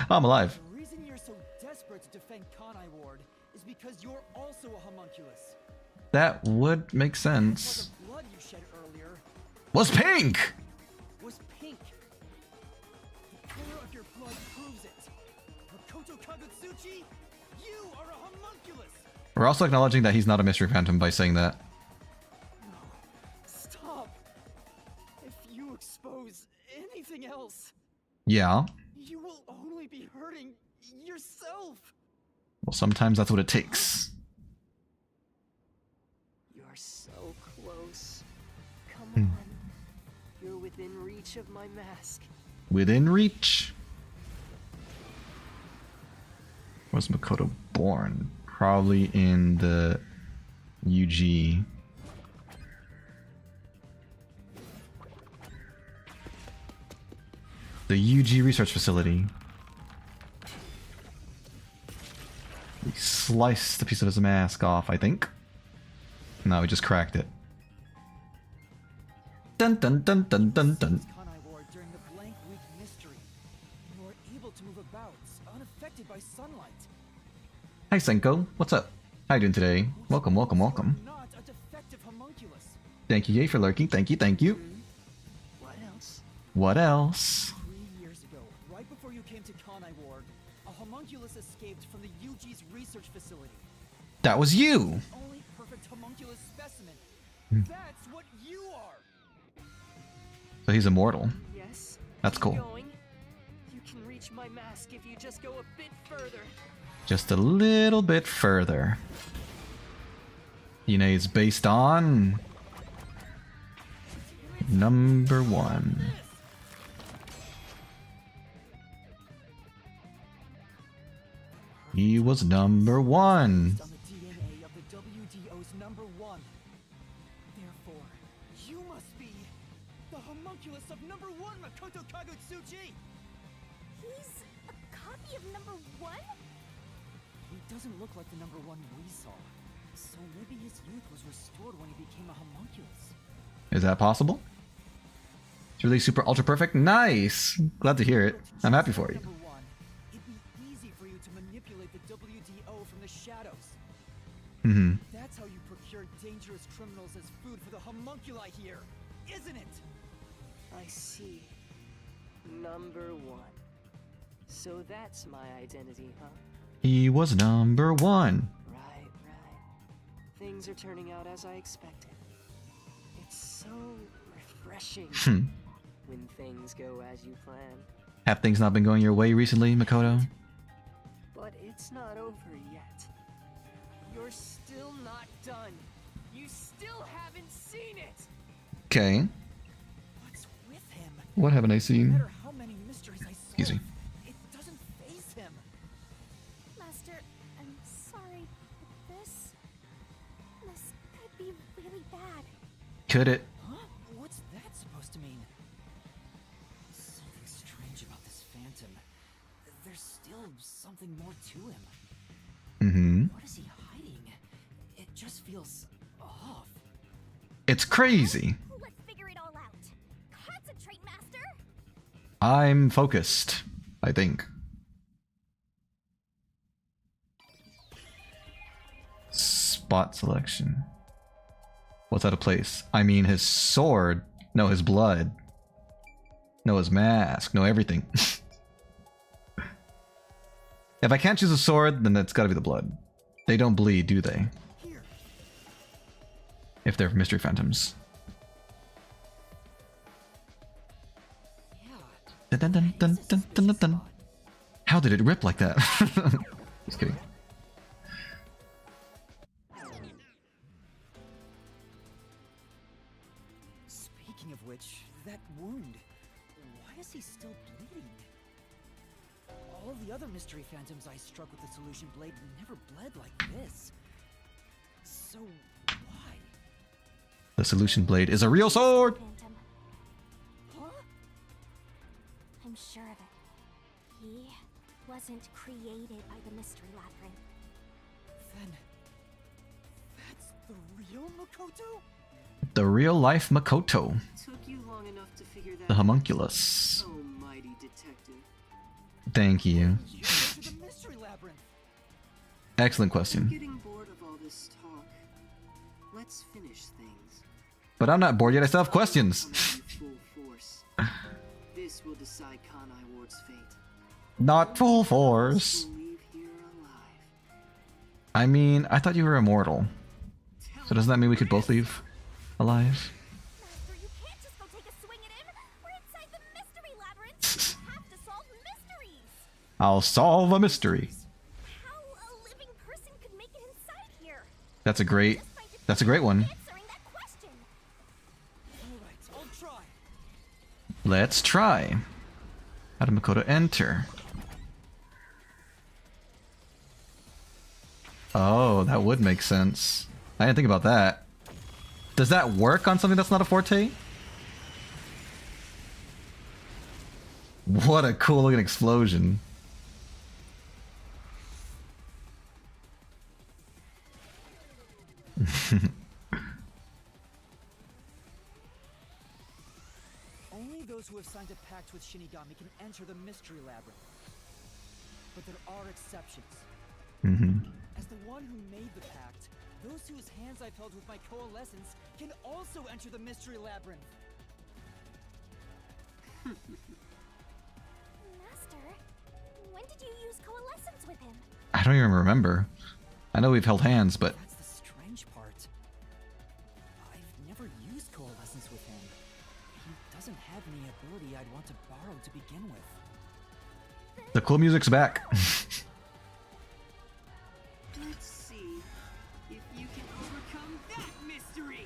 I'm alive. The reason you're so desperate to defend Kanai Ward is because you're also a homunculus. That would make sense. The blood you shed earlier Was pink. was pink. The color of your blood proves it. Makoto Kagutsuchi, you are a homunculus. We're also acknowledging that he's not a mystery phantom by saying that. No, stop. If you expose anything else, Yeah. you will only be hurting yourself. Well, sometimes that's what it takes. You're so close. Come Hmm. on. You're within reach of my mask. Within reach. Was Makoto born? Probably in the UG. The UG research facility. We sliced a piece of his mask off, I think. No, we just cracked it. Dun dun dun dun dun dun. Kanai Ward during the blank week mystery. You are able to move about, unaffected by sunlight. Hi Senko, what's up? How you doing today? Welcome, welcome, welcome. You're not a defective homunculus. Thank you, Yay, for lurking. Thank you, thank you. What else? What else? 3 years ago, right before you came to homunculus escaped from the UG's research facility. That was you. Only perfect homunculus specimen. That's what you are. So he's immortal. Yes. That's keep cool. Going. You can reach my mask if you just go a bit further. Just a little bit further. You know, it's based on number 1. He was number 1. On the DNA of the WDO's number 1. Therefore, you must be the homunculus of number 1, Makoto Kagutsuchi! He's a copy of number 1? He doesn't look like the number 1 we saw. So maybe his youth was restored when he became a homunculus. Is that possible? It's really super ultra perfect. Nice. Glad to hear it. I'm happy for you. Number 1, it'd be easy for you to manipulate the WDO from the shadows. Mm-hmm. That's how you procure dangerous criminals as food for the homunculi here, isn't it? I see. Number 1. So that's my identity, huh? He was number 1. Right. Things are turning out as I expected. It's so refreshing when things go as you plan. Have things not been going your way recently, Makoto? But it's not over yet. You're still not done. You still haven't seen it. Okay. What's with him? What haven't I No seen? matter how many mysteries I solve, Excuse me. it doesn't faze him. Master, I'm sorry, but this could be really bad. Could it? Huh? What's that supposed to mean? Something strange about this phantom. There's still something more to him. Mm-hmm. What is he hiding? It just feels off. It's crazy. Let's figure it all out. Concentrate, Master! I'm focused, I think. Spot selection. What's out of place? I mean, his sword. No, his blood. No, his mask. No, everything. If I can't choose a sword, then it's gotta be the blood. They don't bleed, do they? Here. If they're mystery phantoms. Yeah. Dun, dun, dun, dun, dun, dun, dun. How did it rip like that? Just kidding. Speaking of which, that wound. Why is he still bleeding? All the other mystery phantoms I struck with the solution blade never bled like this. So why? The solution blade is a real sword! Phantom. Huh? I'm sure of it. He wasn't created by the Mystery Labyrinth. Then that's the real Makoto? The real life Makoto. Took you long enough to figure that The out, homunculus. oh mighty detective. Thank you. You went to the mystery labyrinth. Excellent I'm question. getting bored of all this talk. Let's finish things. But I'm not bored yet, I still have questions. Coming in full force. This will decide Kanai Ward's fate. Not full force. We'll leave here alive. I mean, I thought you were immortal. So doesn't that mean we could both leave alive? Master, you can't just go take a swing at him! We're inside the Mystery Labyrinth! You have to solve mysteries! I'll solve a mystery. How a living person could make it inside here? That's a great one. Answering that question! Alright, I'll try. Let's try. How did Makoto enter? Oh, that would make sense. I didn't think about that. Does that work on something that's not a forte? What a cool looking explosion. Only those who have signed a pact with Shinigami can enter the mystery labyrinth. But there are exceptions. As the one who made the pact, those whose hands I've held with my coalescence can also enter the mystery labyrinth. Master, when did you use coalescence don't even remember. I know we've held hands, but That's the strange part. I've never used coalescence with him. He doesn't have any ability I'd want to borrow to begin with. the cool music's back. Let's see if you can overcome that mystery.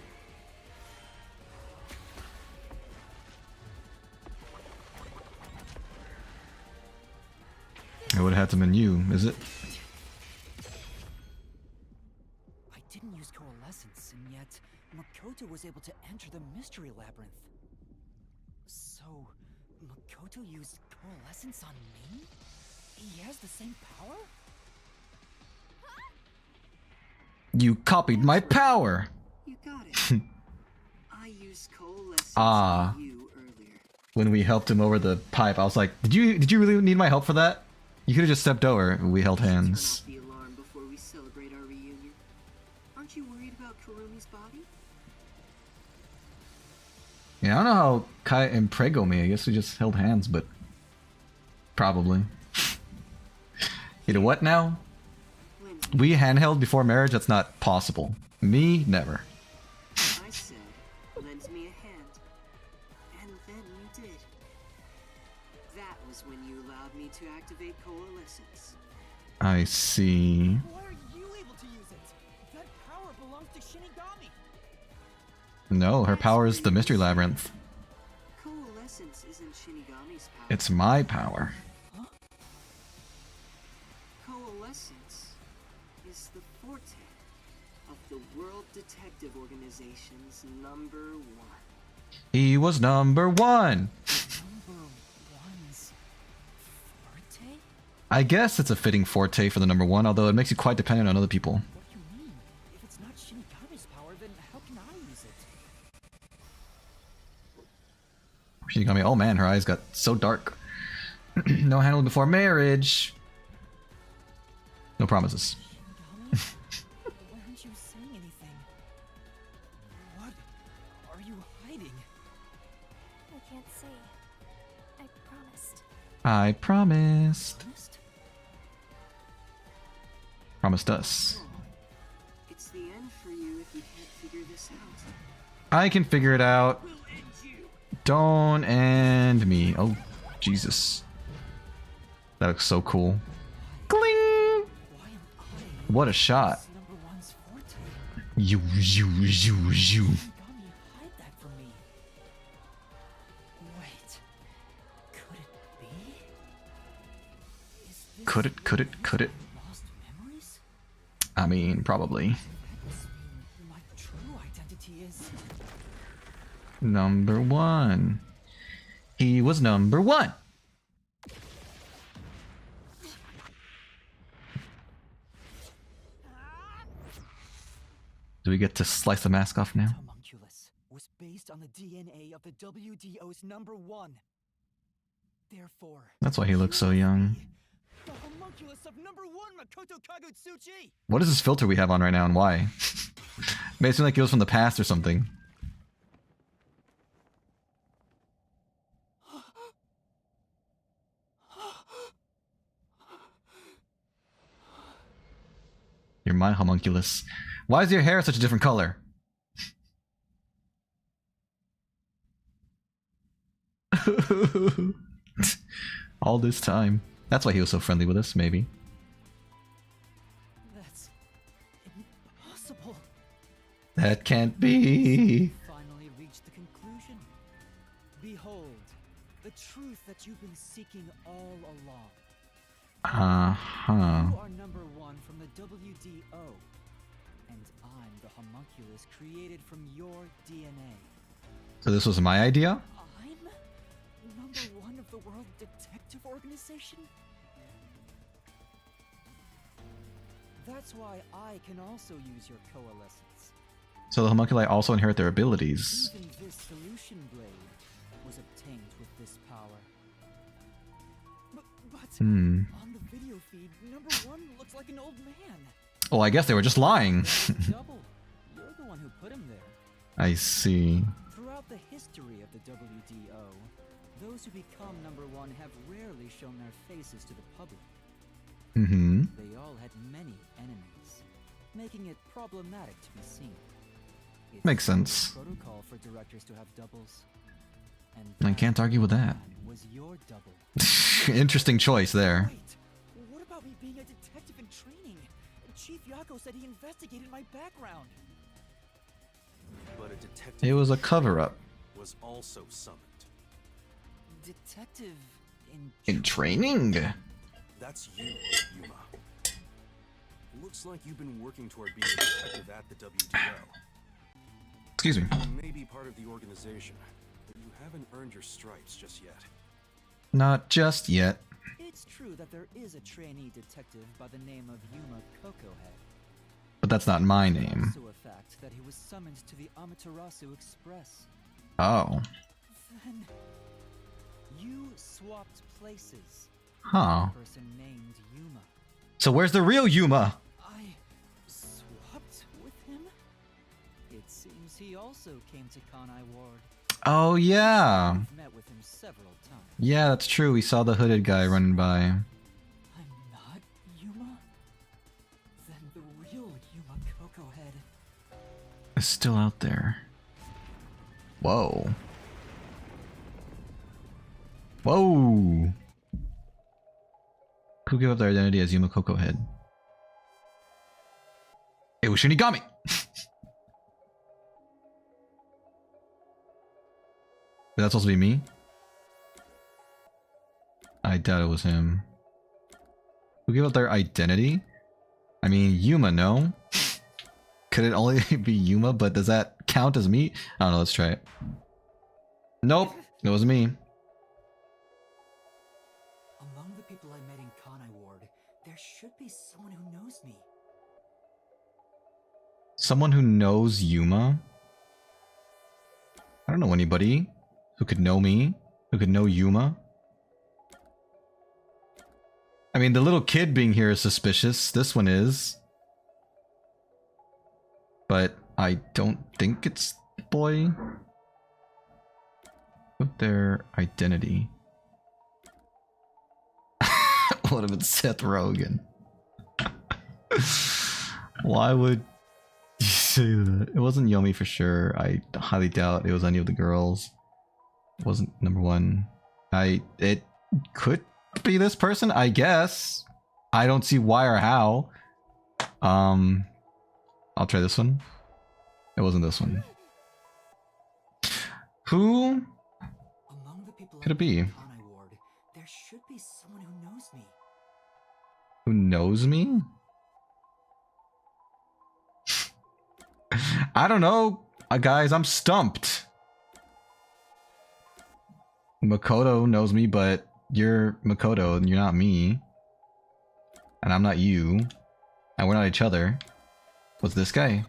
It would have had to been you, is it? I didn't use coalescence, and yet Makoto was able to enter the mystery labyrinth. So, Makoto used coalescence on me? He has the same power? You copied my power. You got it. I used coalescence Ah. on you earlier. When we helped him over the pipe, I was like, did you really need my help for that? You could have just stepped over. We held hands. Turn off the alarm before we celebrate our reunion. Aren't you worried about Kurumi's body? Yeah, I don't know how Kai imprego me. I guess we just held hands, but probably. You know what now? When We handheld before marriage? That's not possible. Me, never. I said, lend me a hand. And then you did. That was when you allowed me to activate coalescence. I see. Why are you able to use it? That power belongs to Shinigami. No, her power is the mystery labyrinth. Coalescence isn't Shinigami's power. It's my power. Coalescence is the forte of the World Detective Organization's #1. He was number one. Number one's forte? I guess it's a fitting forte for the number one, although it makes you quite dependent on other people. What do you mean? If it's not Shinigami's power, then how can I use it? Shinigami, oh man, her eyes got so dark. No handle before marriage. No promises. Shinigami? Why aren't you saying anything? What are you hiding? I can't say. I promised. I promised. Honest? Promised us. It's the end for you if you can't figure this out. I can figure it out. We'll end you. Don't end me. Oh, Jesus. That looks so cool. Gling! Why am I What a shot. this number one's forte? You. Shinigami, hide that from me. Wait. Could it be? Is this Could it? lost memories? I mean, probably. That must mean my true identity is... Number one. He was number one. Do we get to slice the mask off now? Homunculus was based on the DNA of the WDO's number one. Therefore, That's why he looks so young. the homunculus of number one Makoto Kagutsuchi! What is this filter we have on right now and why? Makes me like it was from the past or something. You're my homunculus. Why is your hair such a different color? All this time. That's why he was so friendly with us, maybe. That's impossible. That can't be. Finally reached the conclusion. Behold, the truth that you've been seeking all along. Uh-huh. You are number one from the WDO, and I'm the homunculus created from your DNA. So this was my idea? I'm number one of the World Detective Organization? That's why I can also use your coalescence. So the homunculi also inherit their abilities. Even this solution blade was obtained with this power. But Hmm. on the video feed, number one looks like an old man. Well, I guess they were just lying. Double. You're the one who put him there. I see. Throughout the history of the WDO, those who become number one have rarely shown their faces to the public. Mm-hmm. They all had had many enemies, making it problematic to be seen. It's Makes sense. protocol for directors to have doubles. And I can't argue with that. was your double. Interesting choice there. Wait, what about me being a detective in training? Chief Yako said he investigated my background. But a detective It was a cover-up. was also summoned. Detective In training? That's you, Yuma. Looks like you've been working toward being a detective at the WDO. Excuse me. You may be part of the organization, but you haven't earned your stripes just yet. Not just yet. It's true that there is a trainee detective by the name of Yuma Cocohead. But that's not my name. Also a fact that he was summoned to the Amaterasu Express. Oh. Then you swapped places. Huh. A person named Yuma. So where's the real Yuma? I swapped with him? It seems he also came to Kanai Ward. Oh, yeah. I've met with him several times. Yeah, that's true. We saw the hooded guy running by. I'm not Yuma? Then the real Yuma Cocohead. It's still out there. Whoa. Whoa. Who gave up their identity as Yuma Cocohead? It was Shinigami! Is that supposed to be me? I doubt it was him. Who gave up their identity? I mean, Yuma, no? Could it only be Yuma, but does that count as me? I don't know, let's try it. Nope, it was me. Among the people I met in Kanai Ward, there should be someone who knows me. Someone who knows Yuma? I don't know anybody who could know me, who could know Yuma. I mean, the little kid being here is suspicious. This one is. But I don't think it's the boy. With their identity. Would have been Seth Rogen. Why would you say that? It wasn't Yomi for sure. I highly doubt it was any of the girls. It wasn't number one. It could be this person, I guess. I don't see why or how. I'll try this one. It wasn't this one. Who Among the people could I it be? met in Kanai Ward, there should be someone who knows me. Who knows me? I don't know. Guys, I'm stumped. Makoto knows me, but you're Makoto and you're not me. And I'm not you. And we're not each other. What's this guy?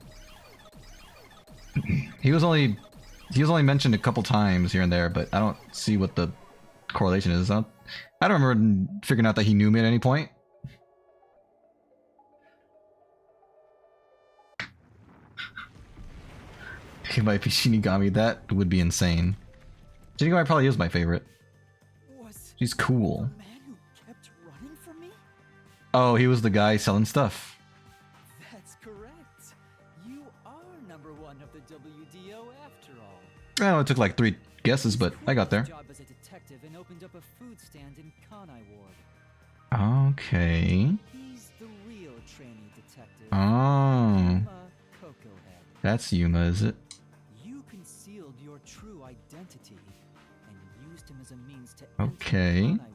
He was only mentioned a couple times here and there, but I don't see what the correlation is. I don't remember figuring out that he knew me at any point. He might be Shinigami. That would be insane. Shinigami probably is my favorite. Was She's cool. the man who kept running from me? Oh, he was the guy selling stuff. That's correct. You are number one of the WDO after all. Well, it took like 3 guesses, but I got there. Job as a detective and opened up a food stand in Kanai Ward. Okay. He's the real trainee detective. Oh, Yuma Cocohead. that's Yuma, is it? You concealed your true identity and used him as a means to Okay. enter Kanai Ward.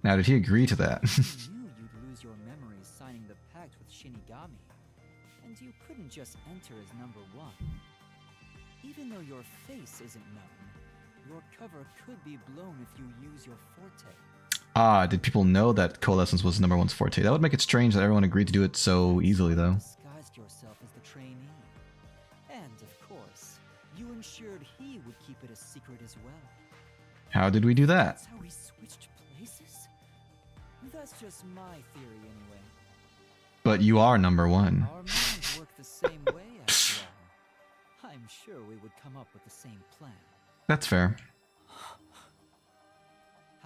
Now, did he agree to that? You knew you'd lose your memories signing the pact with Shinigami, and you couldn't just enter as number one. Even though your face isn't known, your cover could be blown if you use your forte. Ah, did people know that Coalescence was number 1's forte? That would make it strange that everyone agreed to do it so easily, though. Disguised yourself as the trainee. And of course, you ensured he would keep it a secret as well. How did we do that? That's how we switched places? That's just my theory anyway. But you are number 1. Our minds work the same way after all. I'm sure we would come up with the same plan. That's fair.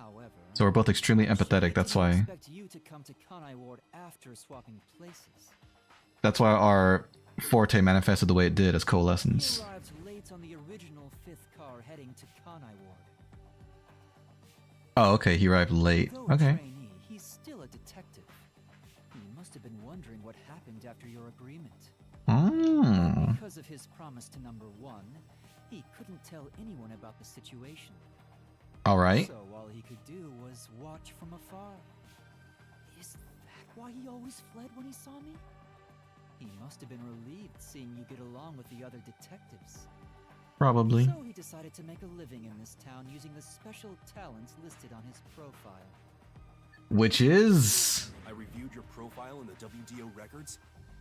However, So we're both extremely empathetic. That's I why. expect you to come to Kanai Ward after swapping places. That's why our forte manifested the way it did as He coalescence. arrived late on the original 5th car heading to Kanai Ward. Oh, okay. He arrived late. Though a Okay. trainee, he's still a detective. He must have been wondering what happened after your agreement. Oh. Because of his promise to number 1, he couldn't tell anyone about the situation. All right. So all he could do was watch from afar. Is that why he always fled when he saw me? He must have been relieved seeing you get along with the other detectives. Probably. So he decided to make a living in this town using the special talents listed on his profile. Which is. I reviewed your profile in the WDO records,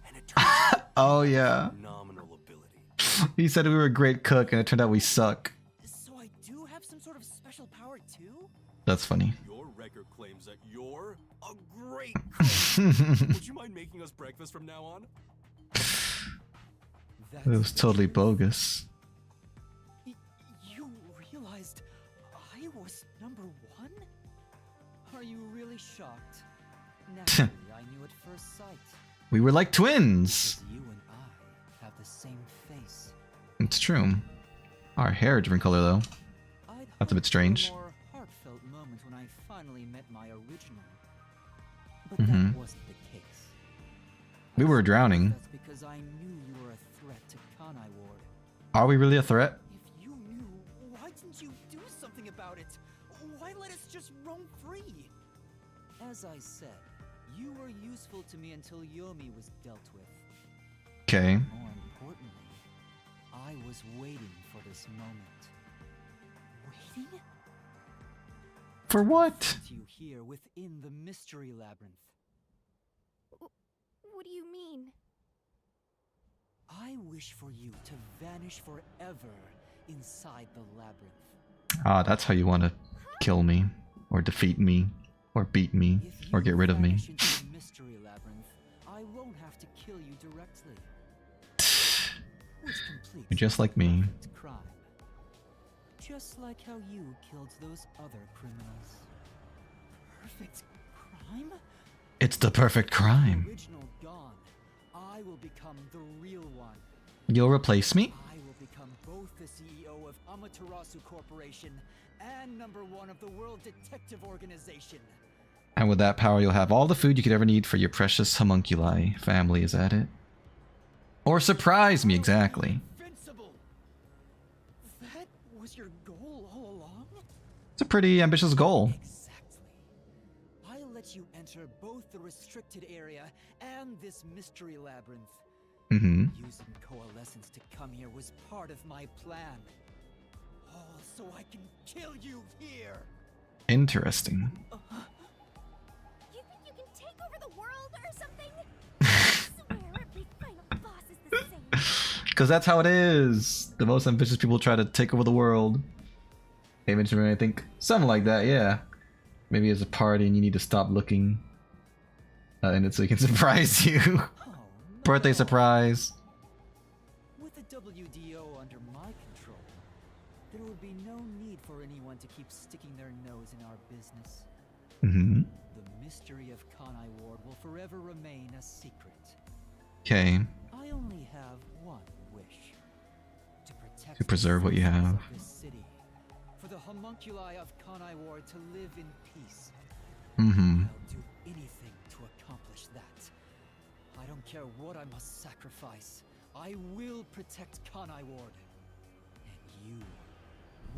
and it turns out Oh, yeah. phenomenal ability. He said we were a great cook, and it turned out we suck. So I do have some sort of special power too? That's funny. Your record claims that you're a great cook. Would you mind making us breakfast from now on? That's It was totally bogus. You realized I was number 1? Are you really shocked? Naturally, I knew at first sight. We were like twins. Because you and I have the same face. It's true. Our hair a different color though. I'd That's a bit hoped for strange. a more heartfelt moment when I finally met my original. But Mhm. that wasn't the case. We were drowning. That's because I knew you were a threat to Kanai Ward. Are we really a threat? If you knew, why didn't you do something about it? Why let us just roam free? As I said, you were useful to me until Yomi was dealt with. Okay. More importantly, I was waiting for this moment. Waiting? For what? To you here within the mystery labyrinth. What do you mean? I wish for you to vanish forever inside the labyrinth. Ah, that's how you want to kill me, or defeat me, or beat me, If or you get rid of me. vanish into the mystery labyrinth, I won't have to kill you directly. Which completes You're just like me. perfect crime. Just like how you killed those other criminals. Perfect crime? It's the perfect crime. The original gone. I will become the real one. You'll replace me? I will become both the CEO of Amaterasu Corporation and number 1 of the World Detective Organization. And with that power, you'll have all the food you could ever need for your precious homunculi family, is that it? Or surprise me, exactly. Invincible. That was your goal all along? It's a pretty ambitious goal. Exactly. I'll let you enter both the restricted area and this mystery labyrinth. Mm-hmm. Using coalescence to come here was part of my plan. All so I can kill you here. Interesting. You think you can take over the world or something? I swear every final boss is the same. Because that's how it is. The most ambitious people try to take over the world. Hey, Benjamin, I think something like that, yeah. Maybe it's a party and you need to stop looking. And it's so he can surprise you. Oh, Birthday no. surprise. With the WDO under my control, there would be no need for anyone to keep sticking their nose in our business. Mm-hmm. The mystery of Kanai Ward will forever remain a secret. Okay. I only have one wish. To protect To preserve the what you citizens have. of this city. For the homunculi of Kanai Ward to live in peace. Mm-hmm. I'll do anything to accomplish that. I don't care what I must sacrifice. I will protect Kanai Ward. And you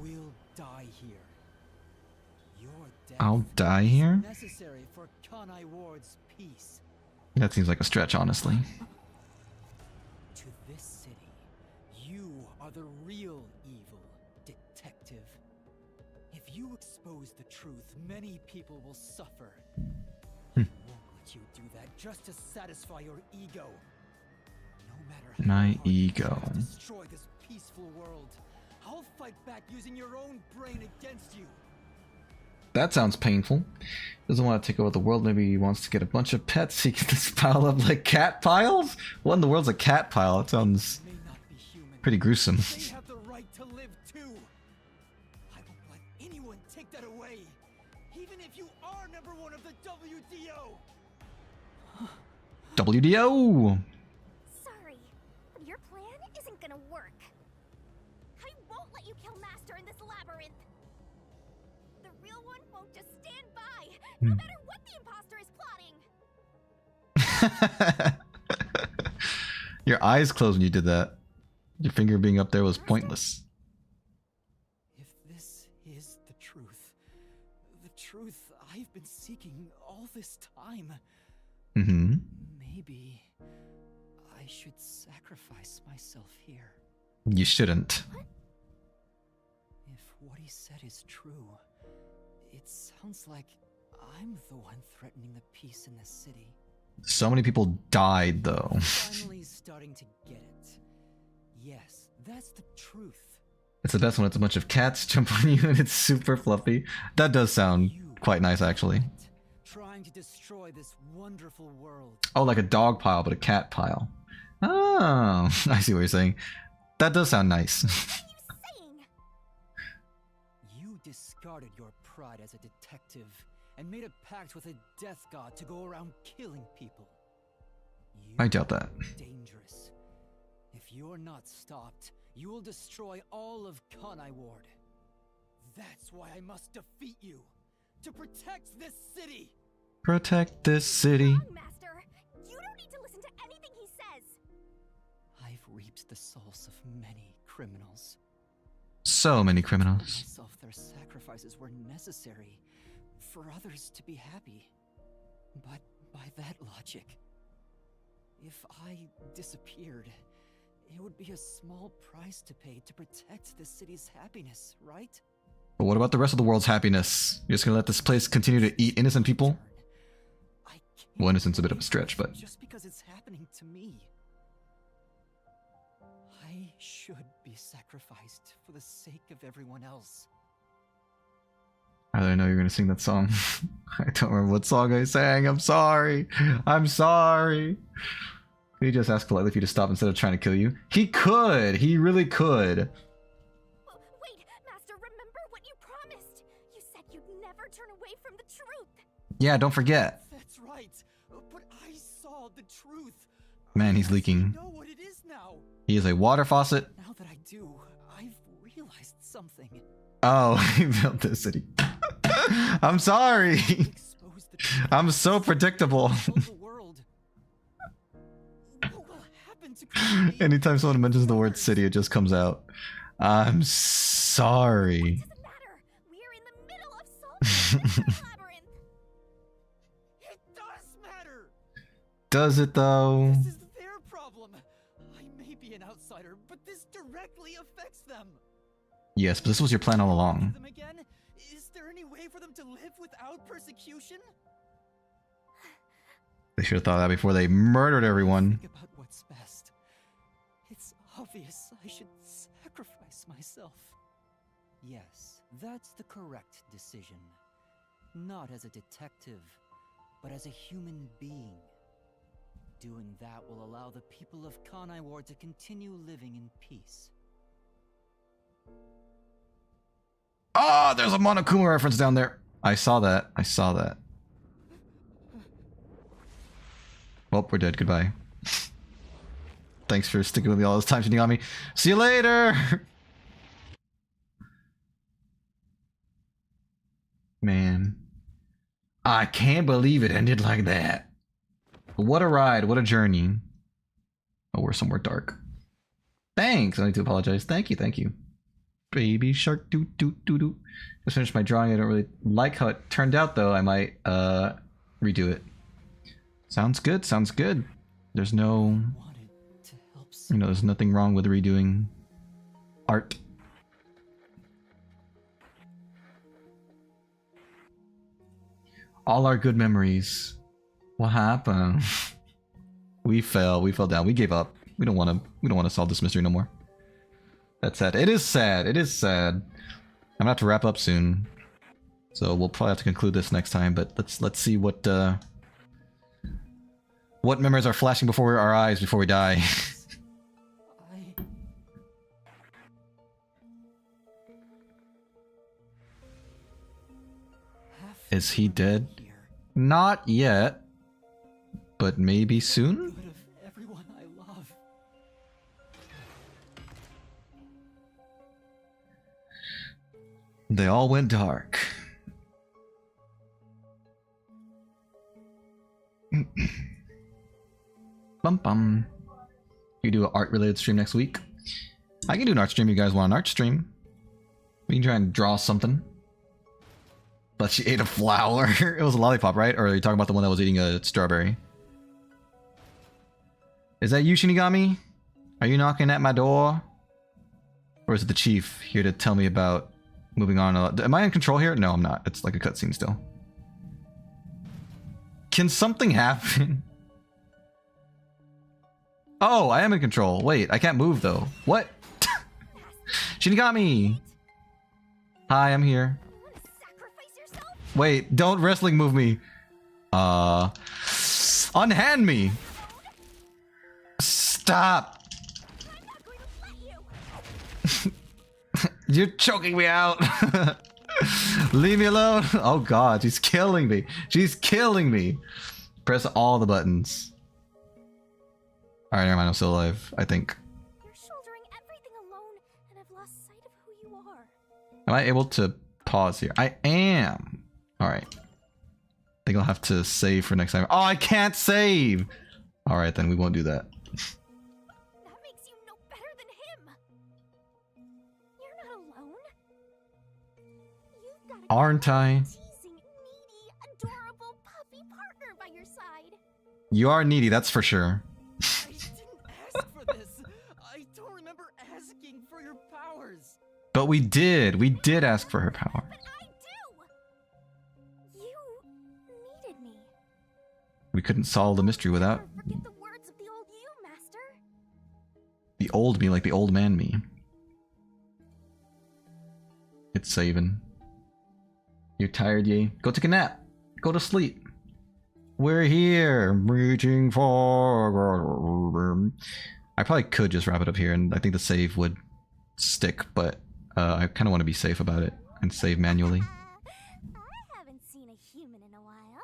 will die here. Your death I'll die is here? necessary for Kanai Ward's peace. That seems like a stretch, honestly. To this city, you are the real evil, detective. If you expose the truth, many people will suffer. I won't let you do that just to satisfy your ego. No matter how My hard you ego. try to destroy this peaceful world, I'll fight back using your own brain against you. That sounds painful. Doesn't want to take over the world. Maybe he wants to get a bunch of pets. He can just pile up like cat piles? What in the world's a cat pile? It sounds May not be human. pretty gruesome. They have the right to live too. I won't let anyone take that away. WDO! Sorry, but your plan isn't gonna work. I won't let you kill Master in this labyrinth. The real one won't just stand by, no matter what the imposter is plotting. Your eyes closed when you did that. Your finger being up there was pointless. If this is the truth I've been seeking all this time, Mm-hmm. maybe I should sacrifice myself here. You shouldn't. If what he said is true, it sounds like I'm the one threatening the peace in the city. So many people died, though. Finally starting to get it. Yes, that's the truth. It's the best when it's a bunch of cats jump on you and it's super fluffy. That does sound quite nice, actually. Trying to destroy this wonderful world. Oh, like a dog pile, but a cat pile. Oh, I see what you're saying. That does sound nice. Saying, You discarded your pride as a detective and made a pact with a death god to go around killing people. You I doubt that. are dangerous. If you're not stopped, you will destroy all of Kanai Ward. That's why I must defeat you. To protect this city! Protect this city. wrong, Master. You don't need to listen to anything he says. I've reaped the souls of many criminals. So many I criminals. told myself their sacrifices were necessary for others to be happy. But by that logic, if I disappeared, it would be a small price to pay to protect the city's happiness, right? But what about the rest of the world's happiness? You're just gonna let this place continue to eat innocent people? I can't Well, innocent's a bit of a believe stretch, this but... just because it's happening to me. I should be sacrificed for the sake of everyone else. How did I know you were gonna sing that song? I don't remember what song I sang. I'm sorry. I'm sorry. He just asked politely for you to stop instead of trying to kill you. He could. He really could. Wait, Master, remember what you promised. You said you'd never turn away from the truth. Yeah, don't forget. That's right. But I saw the truth. Man, he's I leaking. know what it is now. He is a water faucet. Now that I do, I've realized something. Oh, he built this city. I'm sorry. Expose the truth. I'm so predictable. Show the world. What will happen to Kobe? Anytime someone mentions the word city, it just comes out. I'm sorry. Doesn't matter. We're in the middle of solving the labyrinth. It does matter. Does it though? This is their problem. I may be an outsider, but this directly affects them. Yes, but this was your plan all along. Them again? Is there any way for them to live without persecution? They should have thought of that before they murdered everyone. Think about what's best. It's obvious I should sacrifice myself. Yes, that's the correct decision. Not as a detective, but as a human being. Doing that will allow the people of Kanai Ward to continue living in peace. Ah, there's a Monokuma reference down there. I saw that. I saw that. Well, we're dead. Goodbye. Thanks for sticking with me all this time, shooting on me. See you later! Man. I can't believe it ended like that. What a ride. What a journey. Oh, we're somewhere dark. Thanks. I need to apologize. Thank you. Thank you. Baby shark doo doo doo doo. Just finished my drawing. I don't really like how it turned out though. I might redo it. Sounds good. Sounds good. There's no, Wanted to help there's nothing wrong with redoing art. All our good memories. What happened? We fell down. We gave up. We don't want to solve this mystery no more. That's sad. It is sad. It is sad. I'm gonna have to wrap up soon, so we'll probably have to conclude this next time. But let's see what memories are flashing before our eyes before we die. I... Is he dead? Here. Not yet, but maybe soon? Good of everyone I love. They all went dark. Bum bum. You do an art related stream next week? I can do an art stream if you guys want an art stream. We can try and draw something. But she ate a flower. It was a lollipop, right? Or are you talking about the one that was eating a strawberry? Is that you, Shinigami? Are you knocking at my door? Or is it the chief here to tell me about moving on? Am I in control here? No, I'm not. It's like a cutscene still. Can something happen? Oh, I am in control. Wait, I can't move though. What? Shinigami! Hi, I'm here. Wait, don't wrestling move me. Unhand me! Stop! You're choking me out! Leave me alone! Oh god, she's killing me! She's killing me! Press all the buttons. Alright, never mind, I'm still alive, I think. You're shouldering everything alone, and I've lost sight of who you are. Am I able to pause here? I am! Alright. I think I'll have to save for next time. Oh, I can't save! Alright, then we won't do that. That makes you no better than him. You're not alone. You've got a Aren't I? teasing, needy, adorable puppy partner by your side. You are needy, that's for sure. I didn't ask for this. I don't remember asking for your powers. But we did. We did ask for her power. But I do. You needed me. We couldn't solve the mystery without Never forget the words of the old you, Master. the old me, like the old man me. It's saving. You're tired, ye? Go take a nap. Go to sleep. We're here, reaching for... I probably could just wrap it up here, and I think the save would stick, but I kind of want to be safe about it and save manually. I haven't seen a human in a while.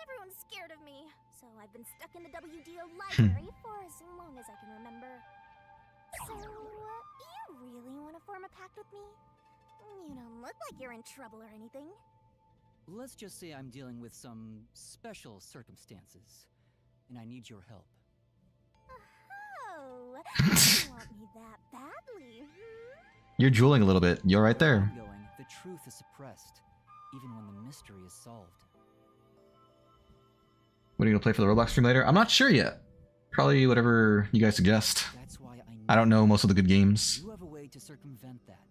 Everyone's scared of me, so I've been stuck in the WDO library for as long as I can remember. So, you really want to form a pact with me? You don't look like you're in trouble or anything. Let's just say I'm dealing with some special circumstances, and I need your help. Oh, you want me that badly, You're drooling a little bit. You're right there. Ongoing, the truth is suppressed, even when the mystery is solved. What are you gonna play for the Roblox stream later? I'm not sure yet. Probably whatever you guys suggest. That's why I don't know most of the good games. You have a way to circumvent that.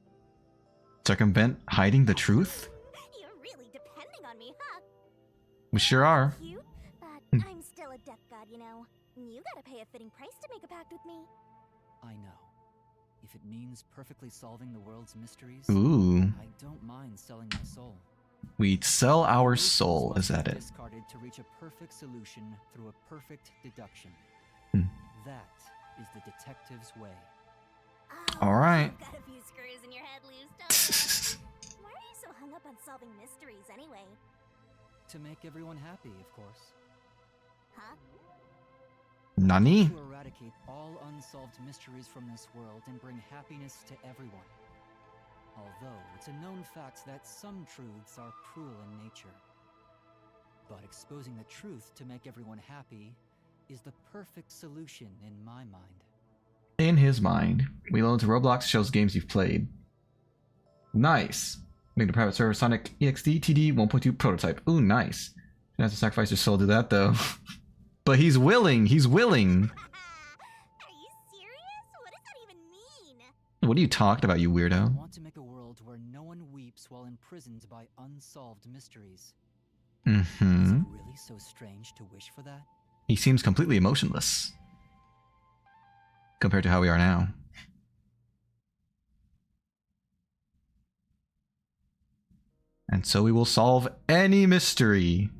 Circumvent hiding the truth? You're really depending on me, huh? We sure are. Cute, but I'm still a death god, you know. You gotta pay a fitting price to make a pact with me. I know. If it means perfectly solving the world's mysteries, Ooh. I don't mind selling my soul. We'd sell our Truth soul, must is that be it? discarded to reach a perfect solution through a perfect deduction. That is the detective's way. Oh, Alright. you've got a few screws in your head loose, don't you? Why are you so hung up on solving mysteries anyway? To make everyone happy, of course. Huh? Nani? To eradicate all unsolved mysteries from this world and bring happiness to everyone. Although it's a known fact that some truths are cruel in nature. But exposing the truth to make everyone happy is the perfect solution in my mind. In his mind. We load to Roblox shows games you've played. Nice. Make the private server Sonic EXD TD 1.2 prototype. Ooh, nice. You have to sacrifice your soul to do that though. But he's willing. He's willing. Are you serious? What does that even mean? What are you talking about, you I weirdo? want to make a world where no one weeps while imprisoned by unsolved mysteries. Is it really so strange to wish for that? He seems completely emotionless. Compared to how we are now. And so we will solve any mystery.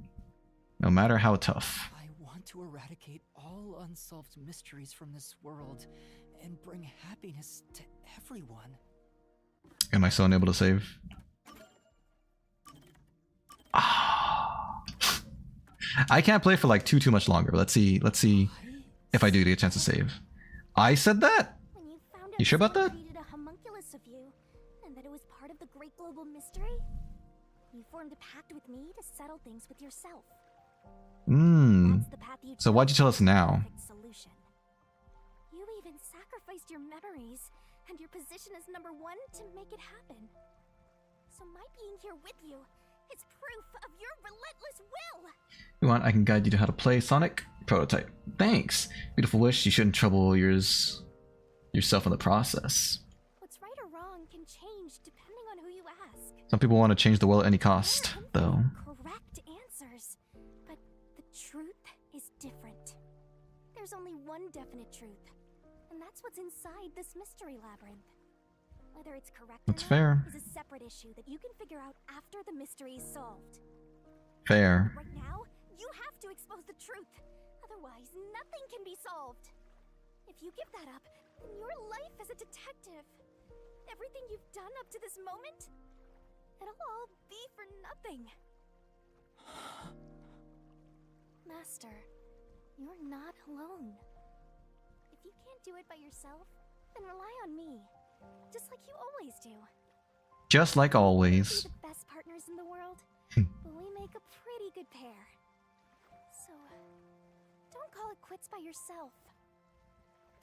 No matter how tough. I want to eradicate all unsolved mysteries from this world and bring happiness to everyone. Am I still unable to save? Ah. I can't play for like too much longer. Let's see if I do get a chance to save. I said that? When you found out You sure about someone that? created a homunculus of you, and that it was part of the great global mystery, you formed a pact with me to settle things with yourself. That's the path you So why'd you chose tell us for the now? perfect solution. You even sacrificed your memories and your position as number 1 to make it happen. So my being here with you is proof of your relentless will. You want? I can guide you to how to play Sonic Prototype. Thanks. Beautiful wish. You shouldn't trouble yourself in the process. What's right or wrong can change depending on who you ask. Some people want to change the world at any cost, There are though. correct answers, but the truth is different. There's only one definite truth, and that's what's inside this mystery labyrinth. Whether it's correct That's or fair. not is a separate issue that you can figure out after the mystery is solved. Fair. Right now, you have to expose the truth. Otherwise, nothing can be solved. If you give that up, then your life as a detective, everything you've done up to this moment, it'll all be for nothing. Master, you're not alone. If you can't do it by yourself, then rely on me. Just like you always do. Just like We're always. the best partners in the world, but we make a pretty good pair. So, don't call it quits by yourself.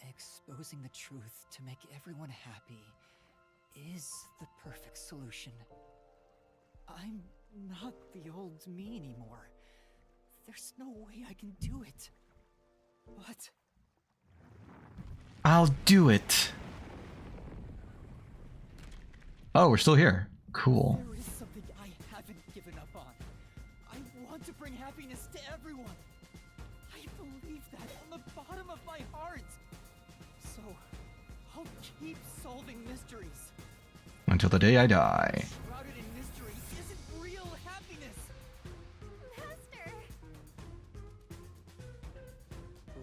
Exposing the truth to make everyone happy is the perfect solution. I'm not the old me anymore. There's no way I can do it. But I'll do it. Oh, we're still here. Cool. there is something I haven't given up on. I want to bring happiness to everyone. I believe that from the bottom of my heart. So, I'll keep solving mysteries. Until the day I die. Shrouded in mystery isn't real happiness. Master!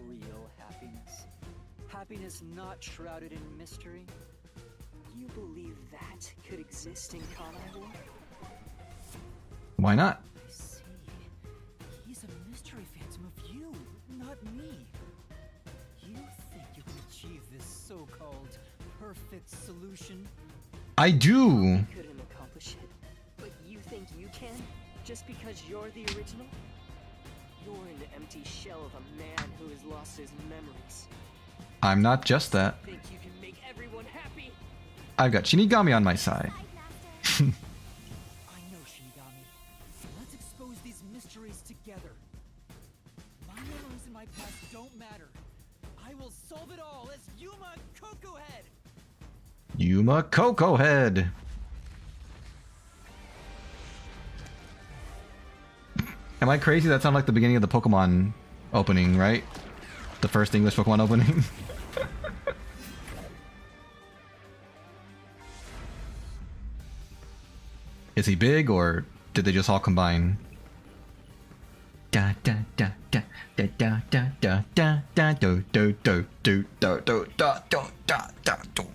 Real happiness. Happiness not shrouded in mystery. You believe that could exist in Kanahor? Why not? I see. He's a mystery phantom of you, not me. You think you can achieve this so-called perfect solution? I do. I couldn't accomplish it, but you think you can? Just because you're the original? You're an empty shell of a man who has lost his memories. I'm not just that. Think you can make everyone happy? I've got Shinigami on my side. Master. I know, Shinigami. Let's expose these mysteries together. My memories in my past don't matter. I will solve it all as Yuma Coco Head! Yuma Coco Head. Am I crazy? That sounded like the beginning of the Pokemon opening, right? The first English Pokemon opening. Is he big, or did they just all combine? Da da da da da da da da da da do do do do do do da da da da do.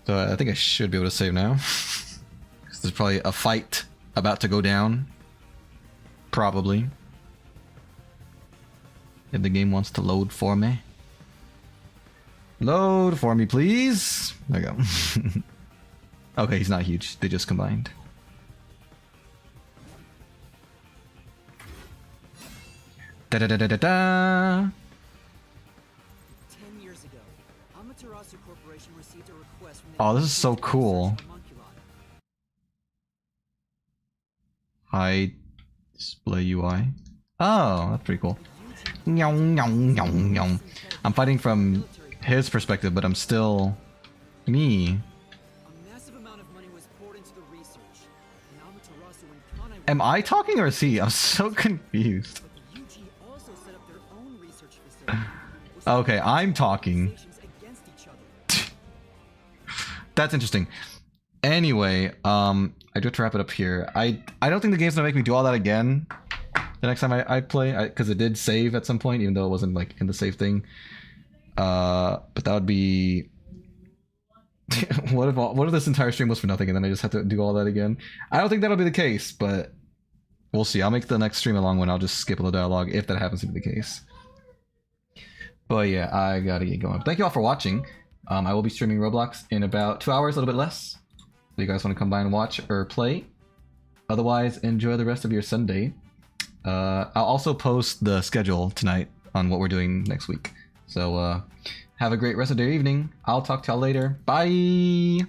So I think I should be able to save now. 'Cause there's probably a fight about to go down. Probably. If the game wants to load for me. Load for me, please. There you go. Okay, he's not huge. They just combined. Da da da da da da. 10 years ago, Amaterasu Corporation received a request from the Oh, this is so cool. homunculi. Hide display UI. Oh, that's pretty cool. Nyong, nyong, nyong, nyong. I'm fighting from his perspective, but I'm still me. A massive amount of money was poured into the research. And Amaterasu and Kanai Am I talking or is he? I'm so confused. but the UG also set up their own research facility. with Okay, I'm talking. organizations against each other. That's interesting. Anyway, I do have to wrap it up here. I don't think the game's gonna make me do all that again the next time I play, because it did save at some point, even though it wasn't like in the save thing. But that would be what if this entire stream was for nothing and then I just have to do all that again? I don't think that'll be the case, but we'll see. I'll make the next stream a long one. I'll just skip a little dialogue if that happens to be the case. But yeah, I gotta get going. Thank you all for watching. I will be streaming Roblox in about 2 hours, a little bit less. If you guys want to come by and watch or play. Otherwise, enjoy the rest of your Sunday. I'll also post the schedule tonight on what we're doing next week. So have a great rest of your evening. I'll talk to y'all later. Bye!